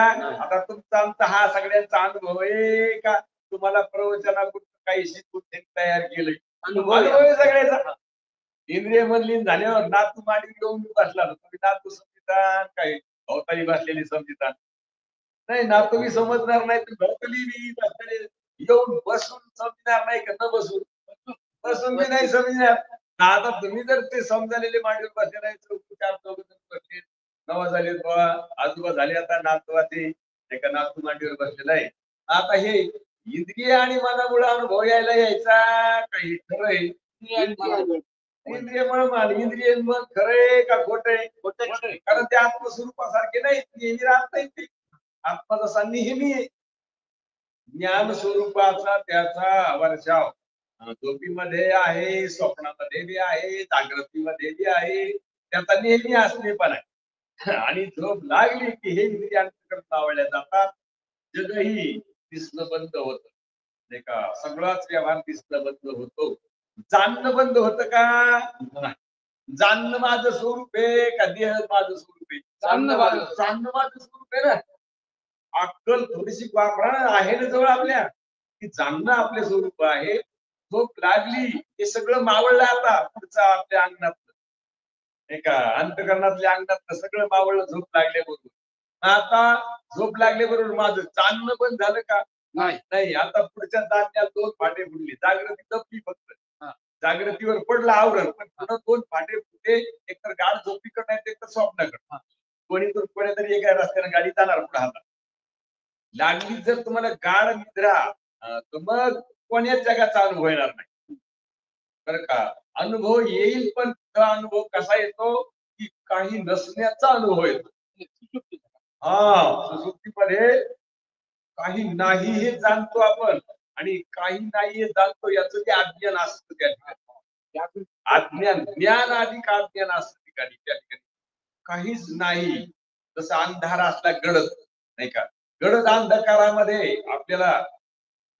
आता तुमचा आमचा हा सगळ्यांचा अनुभव आहे का? तुम्हाला प्रवचनातून काही शिकून तयार केलंय? अनुभव आहे सगळ्याचा. इंद्रिय मधलीन झाल्यावर नातू मांडी घेऊन बसला, तुम्ही नातू समजिता काही भोवताली बसलेली समजिता नाही? नातू मी समजणार नाही, तर भोवताली मी बसलेले येऊन बसून समजणार नाही का? न बसून बसून मी नाही समजणार. आता तुम्ही जर ते समजालेले मांडीवर बसले नाही, चार चौघ बसले, नवा झाले, आजोबा झाले, आता नातवाचे एका नातू मांडीवर बसलेला आहे. आता हे इंद्रिय आणि मनामुळे अनुभव यायला यायचा काही खरं आहे? इंद्रियमुळे मान, इंद्रिय मन खरंय का खोट आहे? खोट आहे. कारण ते आत्मस्वरूपासारखे नाही, नेहमी राहत नाही. ते आत्मा जसा नेहमी आहे, ज्ञान स्वरूपाचा त्याचा वर्षाव झोपीमध्ये आहे, स्वप्नामध्ये बी आहे, जागृतीमध्ये बी आहे, त्याचा नेहमी असणे पण आहे. आणि झोप लागली की हे इंद्रियांकडे लावल्या जातात. जगही दिसणं बंद होत नाही का, सगळाच व्यवहार दिसणं बंद होतो. जाणणं बंद होतं का? नाही. जाणणं माझं स्वरूप आहे का देह माझं स्वरूप आहे? जाणणं माझं. जाणणं माझं स्वरूप आहे ना. अक्कल थोडीशी वापरा आहे ना जवळ आपल्या, की जाणणं आपले स्वरूप आहे. झोप लागली हे सगळं मावळलं आता पुढचं आपल्या अंगणातलं, नाही का, अंतकरणातल्या अंगणातलं सगळं मावळलं झोप लागल्याबरोबर. आता झोप लागल्याबरोबर माझं जाणणं पण झालं का? नाही. नाही. आता पुढच्या जाण्यात दोन फाटे फुटले, जागृती दबली फक्त. हा. जागृतीवर पडलं आवरण, पण पुन्हा दोन फाटे फुटले, एकतर गाढ झोपीकडे नाही तर स्वप्नाकडे. हा. कोणीतरी एका रस्त्याने गाडी जाणार पुढे हातात लागली जर तुम्हाला गाढ निद्रा, तर मग कोण्याच जगाचा अनुभव येणार नाही बरं का. अनुभव येईल, पण तो अनुभव कसा येतो की काही नसण्याचा अनुभव येतो. सुसुप्तीमध्ये काही नाही हे जाणतो आपण, आणि काही नाही हे जाणतो याचं ते अज्ञान असतं त्या ठिकाणी. अज्ञान, ज्ञान अधिक अज्ञान असतं ठिकाणी त्या ठिकाणी काहीच नाही. जसं अंधार असला गडद, नाही का, गडद अंधकारामध्ये आपल्याला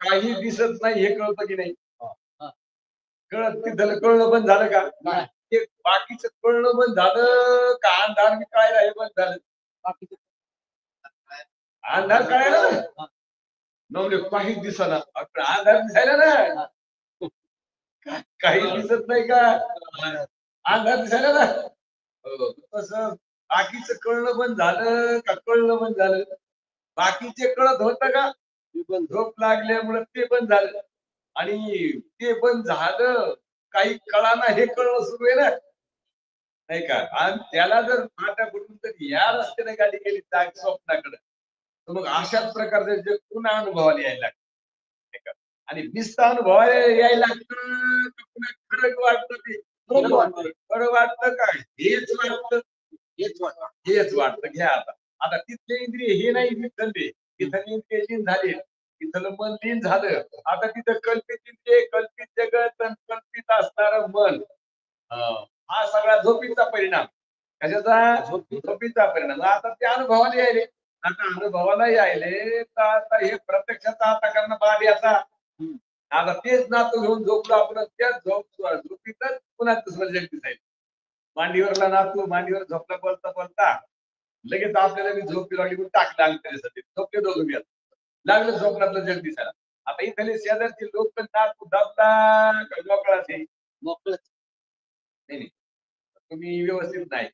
काही दिसत नाही हे कळतं की नाही? कळत तिथं कळलं पण झालं का? ते बाकीचं कळलं पण झालं का? अंधार मी कळायला हे पण झालं. अंधार कळायला नवले काही दिसना, अंधार दिसायला ना, काही दिसत नाही का? अंधार दिसायला ना. तसं बाकीचं कळलं पण झालं का? कळलं पण झालं. बाकीचे कळत होतं का? झोप लागल्यामुळे ते पण झालं, आणि ते पण झालं काही कळाना हे कळणं सुरू आहे ना, नाही का. आणि त्याला जर फाट्याकडून तर या रस्त्याने गाडी गेली जाग स्वप्नाकडे, तर मग अशाच प्रकारचे जे पुन्हा अनुभवाला यायला लागतं, नाही का. आणि नुसतं अनुभवाला यायला लागतं तर पुन्हा खरं वाटतं, ते खरं वाटतं का हेच वाटतं? हेच वाटतं. घ्या आता. आता तिथले इंद्रिय हे नाही विठ्ठलले, तिथले इंद्रिय लीन झाले, तिथलं मन लीन झालं. आता तिथं कल्पित इंद्रिय, कल्पित जगत, कल्पित असणार मन, हा सगळा झोपीचा परिणाम. कशाचा? झोपीचा परिणाम. आता ते अनुभवाला यायले. आता अनुभवाला यायले तर आता हे प्रत्यक्षाचा आता करणं बाद याचा. आता तेच नातू घेऊन झोपलो आपण, त्याच झोपीतच पुन्हा दुसरं जग दिसायचं. मांडीवरला नातू मांडीवर झोपला बोलता बोलता लगेच आपल्याला मी झोप लागली म्हणून टाकलं अंगठ्यासाठी, झोपले दोघं मी. लागलं स्वप्नातलं जग दिसायला. आता इथले शेजारचे लोक पण नातू दाबला का मोकळाचे? मोकळच. नाही, तुम्ही व्यवस्थित नाही.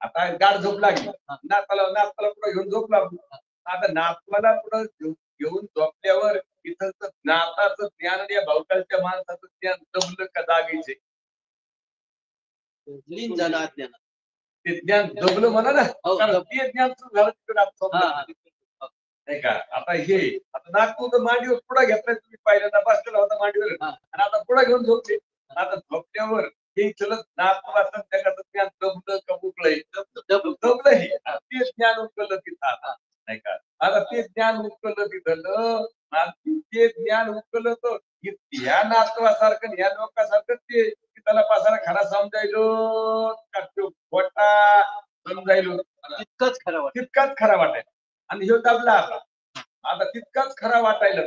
आता गाढ झोप लागली, नाताला पुढे घेऊन झोप लागली. आता नातवाला पुढे घेऊन झोपल्यावर इथं नाताचं ज्ञान आणि या भवतालच्या माणसाचं ज्ञान दबलं का जागीचे? लीन झालं अज्ञानात. ते ज्ञान दबलं म्हणा ना, कारण ते ज्ञान सुरू झालं तिकडे, नाही का. आता नागपूर तर मांडीवर पुढे घेतलाय तुम्ही, पहिल्यांदा बसलेला होता मांडीवर, आणि आता पुढे घेऊन झोपले. आता झोपल्यावर हे चलत नागपुराचं जगाचं ज्ञान दबलं का बुकलंय? दबलं हे. ते ज्ञान उकललं तिथं आता, नाही का. आता ते ज्ञान उकललं तिथं, ते ज्ञान उकललं तर ह्या नातवासारखं ह्या लोकांसारखं ते त्याला पासारा खरा समजायलो का तो खोटा समजायलो? तितकंच खरं वाटतं. तितकाच खरा वाटायला. आणि ह्यो दबला आता तितकाच खरा वाटायला.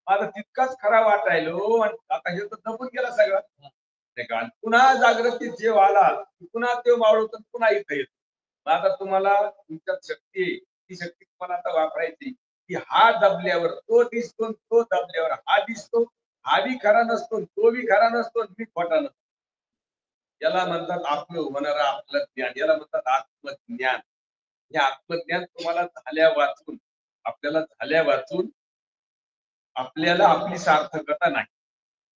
आता तितकाच खरा वाटायलो, आणि आता हे तर दबून गेला सगळा, नाही का. पुन्हा जागृतीत जेव आला पुन्हा तो मावळतो, पुन्हा इथं येतो. आता तुम्हाला तुमच्यात शक्ती आहे, ती शक्ती तुम्हाला आता वापरायची, की हा दबल्यावर तो दिसतो, तो दबल्यावर हा दिसतो. हा बी खरा नसतो, तो बी खरा नसतो, मी खोटा नसतो. याला म्हणतात आपलं होणारं आपलं ज्ञान, याला म्हणतात आत्मज्ञान. हे आत्मज्ञान तुम्हाला आपल्याला झाल्या वाचून आपल्याला आपली सार्थकता नाही.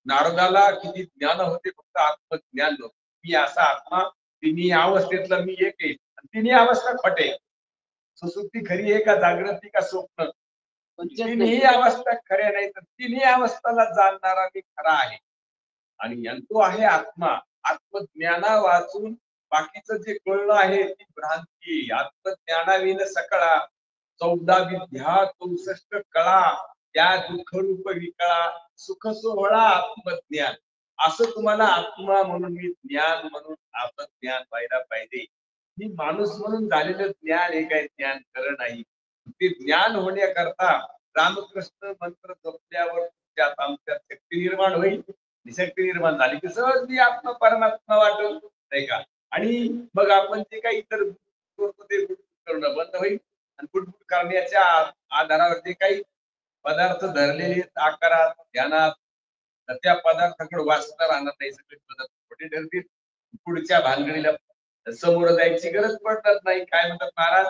नारदाला किती ज्ञान होते, फक्त आत्मज्ञान नव्हतं. मी असा आत्मा, तिन्ही अवस्थेतला मी एक आहे, तिन्ही अवस्था खोटे. सुसुप्ती खरी आहे का, जागृती का स्वप्न? तिन्ही अवस्था खऱ्या नाही, तर तिन्ही अवस्थाला जाणणारा मी खरा आहे. आणि तो आहे आत्मा. आत्मज्ञाना वाचून बाकीचं जे कळलं आहे ती भ्रांती. आत्मज्ञानाविन सकळा 14 विद्या 64 कळा, त्या दुःखरूप विकळा सुख सोहळा आत्मज्ञान. असं तुम्हाला आत्मा म्हणून मी ज्ञान म्हणून आत्मज्ञान व्हायला पाहिजे. मी माणूस म्हणून झालेलं ज्ञान हे काही ज्ञान खरं नाही. ते ज्ञान होण्याकरता रामकृष्ण मंत्र जपल्यावर त्यात आमच्यात शक्ती निर्माण होईल. शक्ती निर्माण झाली की सहज मी आत्मा परमात्मा वाटेल. नाही का. आणि मग आपण जे काही इतर करतो ते बुटबुट करणं बंद होईल आणि बुटबुट करण्याच्या आधारावर जे काही पदार्थ धरलेले आहेत आकारात ध्यानात, तर त्या पदार्थाकडे वाचता राहणार नाही. सगळे पदार्थ खोटे ठरतील. पुढच्या भानगडीला समोर जायची गरज पडणार नाही. काय म्हणतात महाराज,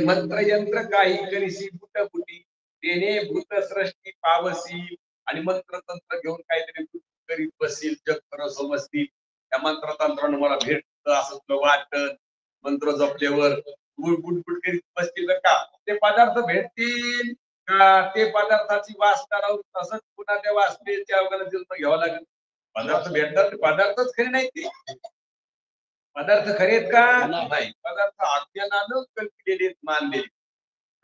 मंत्र यंत्र काही करीशी बुटबुटी तेने भूत सृष्टी पावसी. आणि मंत्र तंत्र घेऊन काहीतरी करीत बसतील, जग खरं समजतील. त्या मंत्रतंत्रानं मला भेटत असं तुला वाटत. मंत्र जपल्यावर बुटबुट करीत बसतील का ते पदार्थ भेटतील का ते पदार्थाची वासना राहून तसंच पुन्हा त्या वासनेच्या अवघाला जन्म घ्यावा लागेल. पदार्थ भेटतात, पदार्थच खरे नाही ते. पदार्थ खरे आहेत का नाही. पदार्थ अज्ञानानं कल्पिलेले मानलेले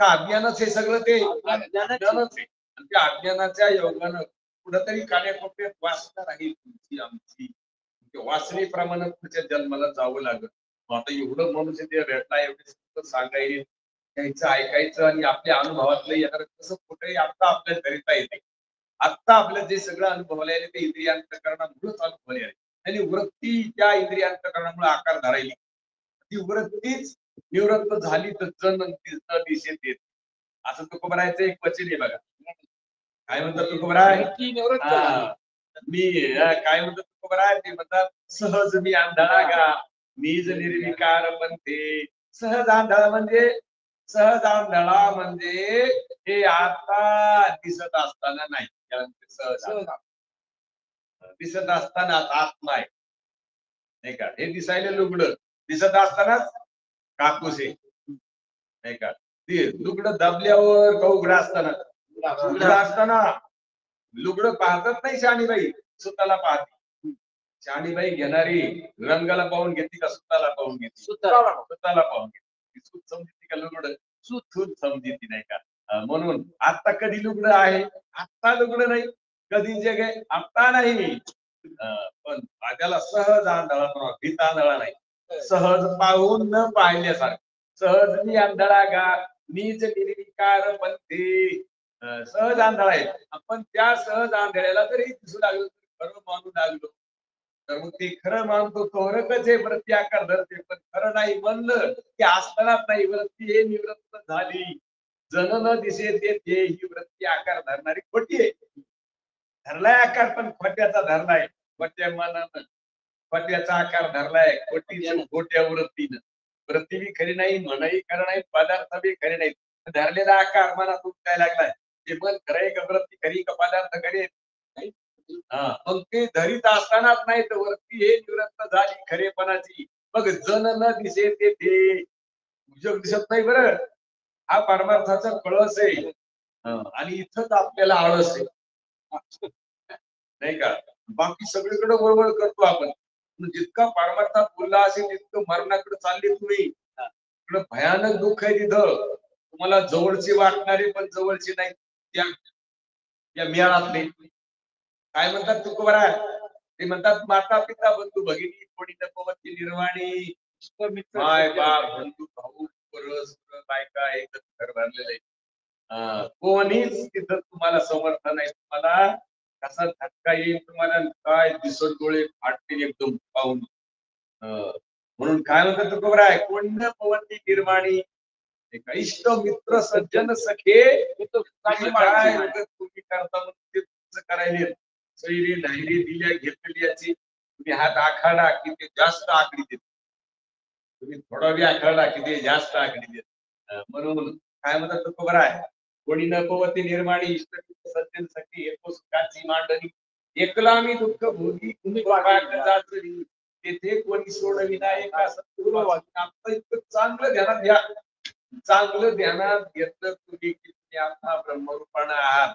का अज्ञानच हे सगळं ते अज्ञानच आहे. आणि त्या अज्ञानाच्या योगानं कुठंतरी कान्याकोपऱ्यात वासना राहील तुमची आमची. वासनेप्रमाणे पुढच्या जन्माला जावं लागत. आता एवढं मनुष्य ते भेटला एवढे सांगायचे त्यांचं ऐकायचं आणि आपल्या अनुभवातलं येणार कसं कुठेही आता आपल्या धरिता येते. आत्ता आपल्या जे सगळं अनुभवले आहे ते इंद्रियांतकरणामुळेच अनुभवले आहे. आणि वृत्ती त्या इंद्रियांतकरणामुळे आकार धरायली. ती वृत्तीच निवृत्त झाली तर जन दिशेत येत. असं तुकोबरायचं एक वचन आहे बघा. काय म्हणतात तुकोबराय, मी काय म्हणतात तुकोबराय, ते म्हणतात सहज मी आंधळा गा मीज निर्विकार बनते. सहज आंधळा म्हणजे हे आता दिसत असताना नाही. सहज दिसत असताना आत्मा आहे नाही का. हे दिसायला लुगडं दिसत असतानाच कापूस आहे नाही का. ते लुगडं दाबल्यावर का उघडं असताना लुगडं पाहतच नाही शहाणीबाई, सुताला पाहते. शहाणीबाई घेणारी रंगाला पाहून घेते का सुताला पाहून घेते. सुताला पाहून घेते. सूत समजते का लुगडं, सूत समजते नाही का. म्हणून आता कधी लुगडं आहे, आत्ता लुगडं नाही. कधी जग आहे, आत्ता नाही. पण त्याला सहज आंधळा भीत आंधळा नाही. सहज पाहून न पाहिल्यासारखं. सहज मी आंधळा गा मीच निर्विकार बनते. सहज आंधळा आहे. आपण त्या सहज आंधळ्याला जरी दिसू लागलो खरं मानू लागलो तर मग ते खरं मानतो तोरकच आहे. वृत्ती आकार धरते. पण खरं नाही म्हणलं की असतानाच नाही. वृत्ती हे निवृत्त झाली. जन न दिसे ते ही वृत्ती आकार धरणारी खोटी आहे. धरलाय आकार पण खोट्याचा धरलाय. खोट्या मनानं खोट्याचा आकार धरलाय. खोट्या वृत्तीनं. वृत्ती बी खरी नाही, मनही खरं नाही, पदार्थ बी खरे नाही. धरलेला आकार मनातून काय लागलाय. ते मन खरंय का वृत्ती खरी का पदार्थ खरे. मग ते धरीत असतानाच नाही तर वृत्ती हे निवृत्त झाली खरेपणाची. मग जन न दिसे ते जग दिसत नाही. बरं हा परमार्थाचा कळस आहे. आणि इथंच आपल्याला आळस आहे नाही का. बाकी सगळीकडे वळवळ करतो आपण. जितका परमार्थात बोलला असेल तितकं मरणाकडे चालले तुम्ही. इकडं भयानक दुःख आहे तिथं. तुम्हाला जवळचे वाटणारे पण जवळचे नाही त्या मिळातले. काय म्हणतात तुकोबरा, ते म्हणतात माता पिता बंधू भगिनी कोणी नपवती निर्वाणी. माय बाप बंधू भाऊ परस्पर बायका एकच घर भरलेलं आहे. कोणीच तिथं तुम्हाला समर्थ नाही. तुम्हाला कसा धक्का येईल तुम्हाला काय दिसत डोळे फाटतील एकदम पाहून. म्हणून काय म्हणतात तुकोबरा आहे कोण नपवती निर्वाणी. इष्ट मित्र सज्जन सखे काय तुम्ही करता म्हणून करायले. सैरी नाहीरी दिल्या घेतलेली याची तुम्ही हात आखाडा की ते जास्त आकडी देत. तुम्ही थोडा वेळ आखाडा की ते जास्त आकडी देत. म्हणून काय म्हणतात तुकोबरा आहे कोणी नपवती निर्माणी इष्ट सज्जन सखी एको सुखाची मांडणी. एकला मी दुःख भोगी तुम्ही जाचरी तेथे कोणी सोडविना एका सत्पुरुष. इतकं चांगलं ध्यानात घ्या. चांगलं ध्यानात घेतलं तुम्ही की तुम्ही आता ब्रह्मरूपानं आहात.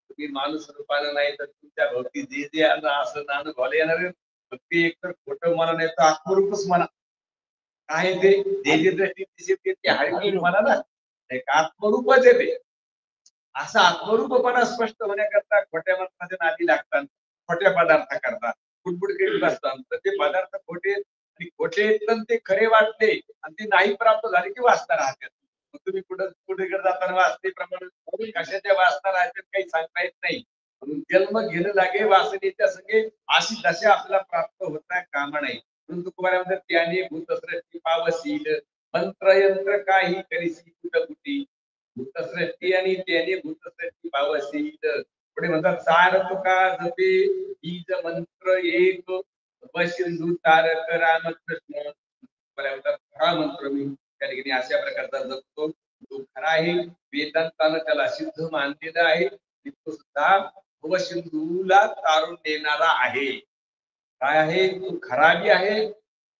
तुम्ही माणूस रूपानं नाही तर तुमच्या भोवती जे जे असं अनुभव येणार ते एकतर खोटं म्हणा नाही तर आत्मरूपच म्हणा. काय ते जे जे दृष्टी दिसते ते हरिण म्हणा ना. एक आत्मरूपच येते. असं आत्मरूपपणा स्पष्ट होण्याकरता खोट्या मंत्राच्या नादी लागतात. खोट्या पदार्थ करतात. कुटबुट करीत असतात. तर ते पदार्थ खोटे आणि खोटे तर ते खरे वाटले आणि ते नाही प्राप्त झाले की वाचता राहतात. तुम्ही कुठे जाताना वाचतेप्रमाणे कशाच्या वाचता राहतात काही सांगता येत नाही. म्हणून जन्म घेणं लागे वासनेच्या संगे अशी दशा आपल्याला प्राप्त होता कामा नाही. म्हणून तुकोबारा म्हणतात त्याने भूतसृष्टी पावसील मंत्र यंत्र काही करीसी कुटकुटी भूतसृष्टी आणि त्याने भूतसृष्टी पावसील. पुढे म्हणतात सार तुका जपे बीज मंत्र एक वशिंधू तारक रामकृष्ण. म्हणतात हा मंत्र मी त्या ठिकाणी अशा प्रकारचा जपतो तो खरा आहे. वेदांतानं त्याला सिद्ध मानलेलं आहे. तो सुद्धा भवसिंधूला तारून देणारा आहे. काय आहे तो खरा बी आहे.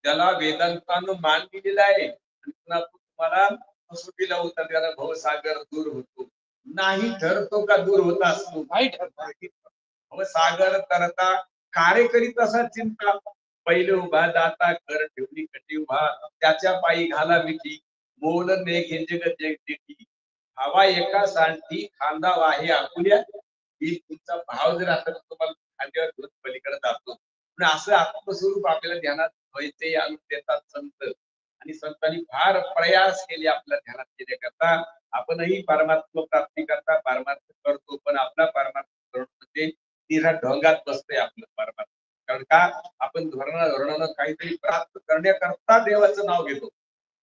त्याला वेदांतानं मान दिलेला आहे. आणि पुन्हा तुम्हाला कसोटीला उतरल्याला भवसागर दूर होतो. नाही ठरतो का दूर होता असतो नाही ठरत. भवसागर तरता कार्य करीत असा चिंता पहिले उभा दाता कर ठेवली कटी उभा त्याच्या पायी घाला मिठी मोल ने जगत जगती हवा एका सांठी खांदा वाहे आपुल्या. ही तुमचा भाव जर असेल तर तुम्हाला खांद्यावर घेऊन पलीकडे जातो. पण असं आत्मस्वरूप आपल्याला ध्यानात व्हायचे आणून देतात संत. आणि संतांनी फार प्रयास केले आपल्या ध्यानात घेण्याकरता. आपणही परमात्मा प्राप्ती करता परमार्थ करतो पण आपला परमार्थ करणं म्हणजे निरा ढोंगात बसतोय आपलं परमार्थ. कारण का आपण धोरणानं काहीतरी प्राप्त करण्याकरता देवाचं नाव घेतो.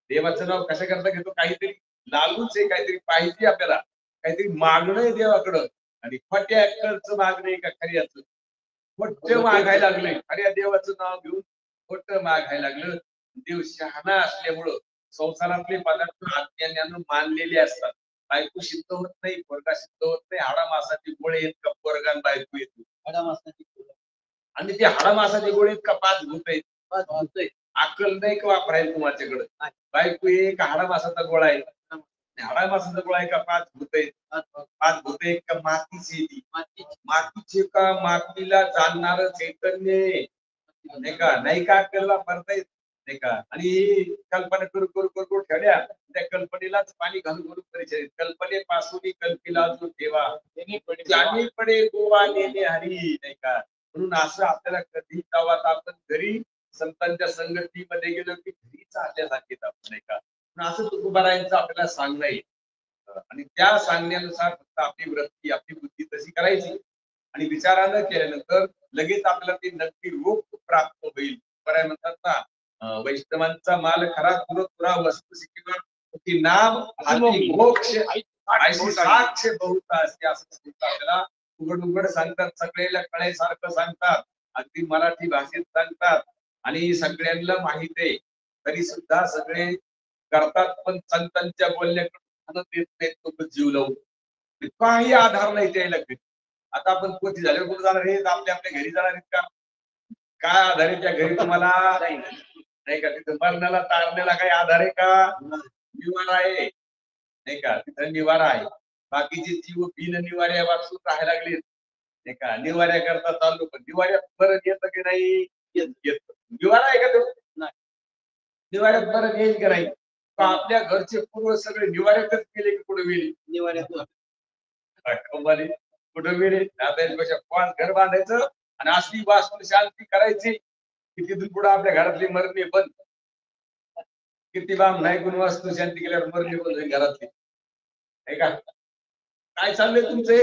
देवाचं नाव कशाकरता घेतो काहीतरी लालूच आहे काहीतरी पाहिजे आपल्याला काहीतरी मागणं आहे देवाकडं. आणि खोट्या अक्कलचं मागणं आहे का खऱ्याचं खोटं मागायला लागलंय. खऱ्या देवाचं नाव घेऊन खोटं मागायला लागलं. देव शहाणा असल्यामुळं संसारातले पदार्थ आज्ञानं मानलेले असतात. बायको सिद्ध होत नाही पोरगा सिद्ध होत नाही. हाडा मासाची गोळे येत का पोरगान बायको येतो आणि ते हाडा मासाचे गोळे येत का 5 भूत आहेत. अक्कल नाही का वापरायला तुमच्याकडं. बायको एक हाडा मासाचा गोळा आहे. हाडा मासाचा गोळा आहे का 5 भूत आहेत. 5 भूत आहेत का मातीची मातीचे का मातीला जाणणार चैतन्य नाही का नाही का अक्कल वापरता येत नाही का. आणि कल्पना करू करू करू ठेवल्या त्या कल्पनेलाच पाणी घालून घालून परिचय कल्पनेपासून कल्पीला जो ठेवा ज्याने पडे गोवा नेणे हरी नाही का. म्हणून असं आपल्याला कधी गावात आपण घरी संतांच्या संगतीमध्ये गेलो की घरीच आल्यासारखे आपण नाही का. असं तुकोबारायांचं आपल्याला सांगणं आहे. आणि त्या सांगण्यानुसार फक्त आपली वृत्ती आपली बुद्धी तशी करायची आणि विचारानं केल्यानंतर लगेच आपल्याला ते नक्की रूप प्राप्त होईल. बरं म्हणतात ना वैष्णवांचा माल खरा तुरा वस्तू शिकवा नाम आदी मोक्ष अशी साक्ष बहुत असते असं आपल्याला उघड उघड सांगतात. सगळ्याला कळायसारखं सांगतात. अगदी मराठी भाषेत सांगतात आणि सगळ्यांना माहित आहे तरी सुद्धा सगळे करतात. पण संतांच्या बोलण्याकडे देत नाहीत तो जीव लावून काही आधार नाही त्याला. आता आपण पोथी झाल्यावर कुठे जाणार हे आपल्या आपल्या घरी जाणार आहेत का. काय आधार आहे त्या घरी तुम्हाला नाही का. तिथं मरणाला तारण्याला काही आधार आहे का. निवारा आहे नाही का. तिथं निवारा आहे. बाकीचे जीव बिन निवाऱ्या वाचून राहायला लागले नाही का. निवाऱ्या करता चाललो पण निवाऱ्यात परत येतं की नाही येत. निवारा आहे का तो निवाऱ्यात परत येईल का नाही. आपल्या घरचे पूर्व सगळे निवाऱ्यातच गेले की कुठे गेले निवाऱ्यात कुठे गेले. आता घर बांधायचं आणि असली वास्तू शांती करायची की तिथून पुढे आपल्या घरातली मरणे बंद. किती बाम नाही कोण वास्तू शांती केल्यावर मरणे बंद होईल घरातली आहे का. काय चाललंय तुमचे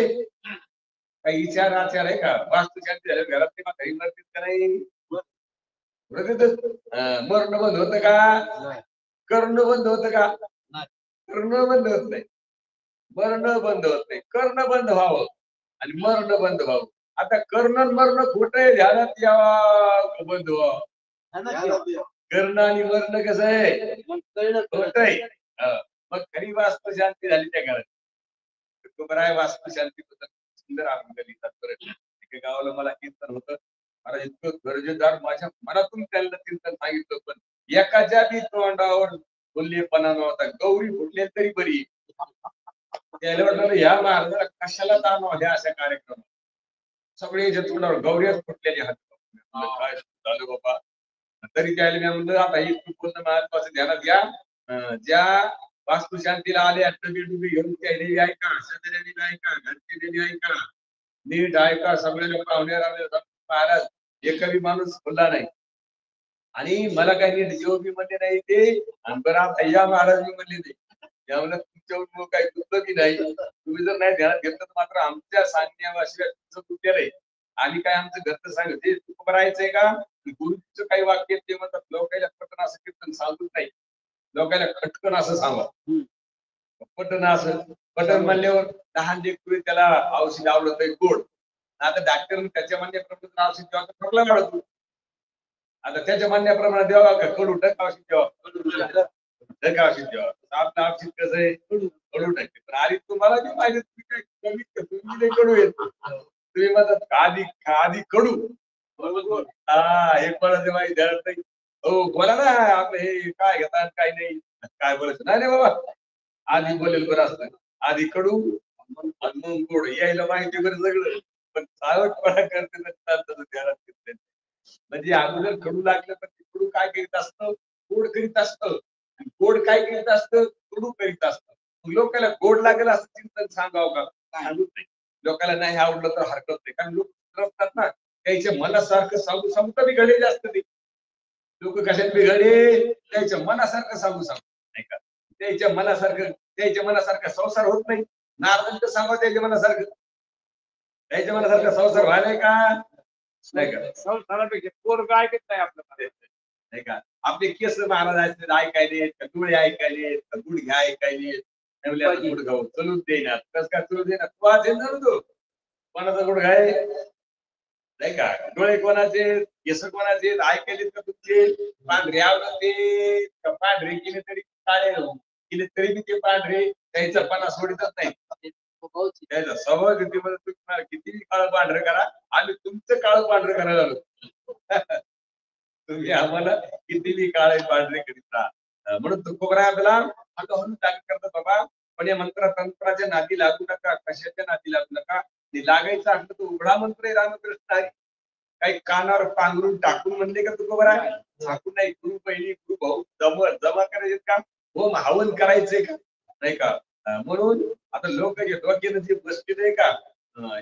काही विचार आचार आहे का. वास्तू शांती झाल्या घरातली मग घरी मरतील का नाही. मरण बंद होतं का. कर्ण बंद होतं का. कर्ण बंद होत नाही. मरण बंद होत नाही. कर्ण बंद व्हावं आणि मरण बंद व्हावं. आता कर्ण मरण खोट आहे ध्यानात यावा बंद व्हावं. कर्ण आणि मरण कसं आहे खोट आहे. मग खरी वास्तू शांती झाली त्या घरात. बरं आहे वास्तू शांती सुंदर आपण लिहितात. एका गावाला मला कीर्तन होतं. मला इतकं गरजेदार माझ्या मनातून त्यांना कीर्तन सांगितलं पण एकाच्या बी तोंडावर बोललेपणा नव्हता. गौरी फुटले तरी बरी. त्याला वाटलं ह्या महाराजाला कशाला जाणव ह्या अशा कार्यक्रम सगळे जे तोंडावर गौरीच फुटलेले हात. काय झालं बाबा तरी त्याला मी म्हणलं आता ही पूर्ण महत्वाचं ध्यानात घ्या. ज्या वास्तू शांतीला आले डबी डुबी घेऊन त्या देवी ऐका सगळ्या देवी ऐका घरची देवी ऐका नीट ऐका. सगळ्या पाहुण्यावर आले महाराज एकही माणूस खुला नाही आणि मला काही नीट जीव बी म्हणले नाही ते. बरं आता या महाराज बी म्हणले नाही. यामुळे तुमच्यावर काही चुकलं की नाही. तुम्ही जर नाही ध्यानात घेतलं तर मात्र आमच्या सांगण्याशिवाय तुमचं चुकेल आहे. आम्ही काय आमचं घरचं सांगत ते तुकोबा राहायचंय का गुरुजीचं काही वाक्य ते म्हणतात लोकायला पटन असं कीर्तन सांगत नाही लोकायला खटकन असं सांगा पटन असं पटन म्हणल्यावर लहान लेकरू त्याला औषध आवडत आहे गोड आता डॉक्टर त्याच्या म्हणण्याप्रमाणे औषध जेव्हा ठोकला वाढतो आता त्याच्या म्हणण्याप्रमाणे देवा का कडू टक औषध जेव्हा टक औषध जेव्हा आपलं औषध कसं आहे कडू टाकते पण आधी तुम्हाला बी पाहिजे तुम्ही काय तुम्ही नाही कडू येत तुम्ही म्हणतात आधी आधी कडू हा हे पण माहिती ध्यानात नाही हो बोला ना आपलं हे काय घेतात काय नाही काय बोलायचं नाही रे बाबा आधी बोलेल बरं असतं आधी कडू मग गोड यायला माहिती बरं सगळं पण सावटपणा करते तसं ध्यानात घेतलं म्हणजे अगोदर कडू लागलं तर कडू काय करीत असतं गोड करीत असतं गोड काय करीत असतं कडू करीत असतं लोकांना गोड लागेल असं चिंतन सांगावं का सांगत नाही लोकांना नाही आवडलं तर हरकत नाही कारण लोक ठरवतात ना त्याच्या मनासारखं सांगू सांगता बिघडले जास्त ते लोक कशात बिघडले त्याच्या मनासारखं सांगू नाही का त्याच्या मनासारखं संसार होत नाही नारद सांगा त्याच्या मनासारखं संसार व्हायलाय का नाही का संसारापेक्षा पोरगं ऐकत नाही आपलं नाही का आपले केस महाराज ऐकायले डोळे ऐकायले गुडघ्या ऐकायले गुडघा चलूच देणार कस काय चलू देणार तू आज येणार तो कोणाचा गुडघा आहे नाही का डोळे कोणाचे केस कोणाचे ऐकायले का तुमचे पांढरे आवडते पांढरे केले तरी काळे केले तरी मी ते पांढरे त्याचा पणा सोडतच नाही त्याचा स्वभाव रीतीमध्ये तुम्ही किती काळ पांढरं करा आम्ही तुमचं काळ पांढरं करायला आलो तुम्ही आम्हाला किती काळे पांढरे करीत राहा म्हणून तुकोबरा आपल्याला हळूहळू जाग करतात बाबा पण या मंत्र तंत्राच्या नादी लागू नका कशाच्या नादी लागू नका लागायचं असलं तर उघडा मंत्र रामकृष्ण आहे काही कानावर पांघरून टाकून म्हणले का तुकोबरा झाकून नाही गुरु बहिणी गुरु भाऊ जमा करायचे का हो हवन करायचंय का नाही का म्हणून आता लोक डोक्यानं जे बसले नाही का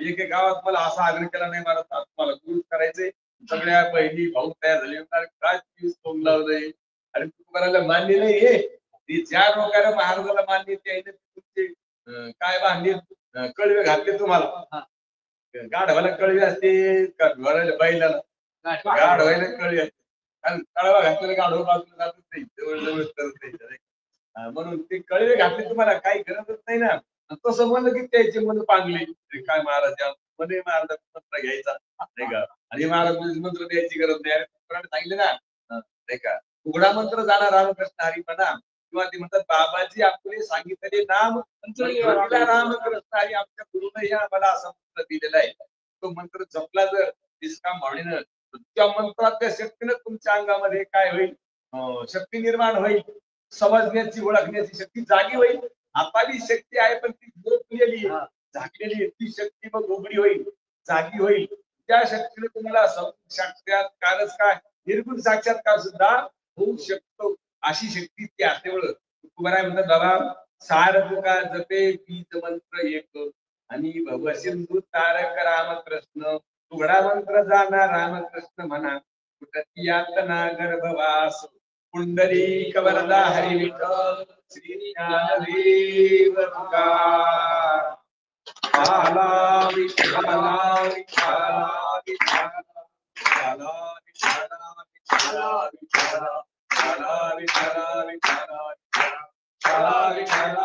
एक गावात मला असा आग्रह केला नाही मला तुम्हाला गुरु करायचंय सगळ्या बहिणी भाऊ तयार झाले काय सोंग लावलंय आणि तुकोबाराला मान्य नाही हे ती ज्या लोकांना महाराजाला मान्य ते तुमचे काय बांधले कळवे घातले तुम्हाला गाढवाला कळवे असते का बैलाला गाढवायला कळवे असते कारण कळवा घातलेला गाढव बाजूला जातच नाही जवळ करत नाही म्हणून ते कळवे घातले तुम्हाला काही गरजच नाही ना तसं म्हणलं की त्याचे मन पांगले काय महाराज मध्ये महाराज मंत्र घ्यायचा नाही का आणि महाराज मंत्र द्यायची गरज नाही सांगितले ना नाही का उघडा मंत्र जाणार रामकृष्ण हरी म्हणा किंवा ते म्हणतात बाबाजी आपले सांगितलेले नाम रामकृष्ण हरी आमच्या गुरुने आम्हाला असा मंत्र दिलेला आहे तो मंत्र जपला जर निष्काम भावनेनं त्या मंत्राच्या शक्तीनं तुमच्या अंगामध्ये काय होईल शक्ती निर्माण होईल समजण्याची ओळखण्याची शक्ती जागी होईल आपली शक्ती आहे पण ती झोपलेली झाकलेली ती शक्ती मग उघडी होईल जागी होईल त्या शक्तीने तुम्हाला साक्षात्कारच काय निर्गुण साक्षात्कार सुद्धा होऊ शकतो अशी शक्ती ती असल्यामुळं तुम्हाला म्हणतात बाबा सार तुका जपे बीज मंत्र एक आणि भवसिंधू तारक रामकृष्ण उघडा मंत्र जाणार रामकृष्ण म्हणा कुठती यातना गर्भवास कुंडली कवरदा हरी विठ्ठल श्री ज्ञानदेव तुकार आला विठ्ठला विठ्ठला विठ्ठला विठ्ठला विठ्ठला विठ्ठला विठ्ठला विठ्ठला विठ्ठला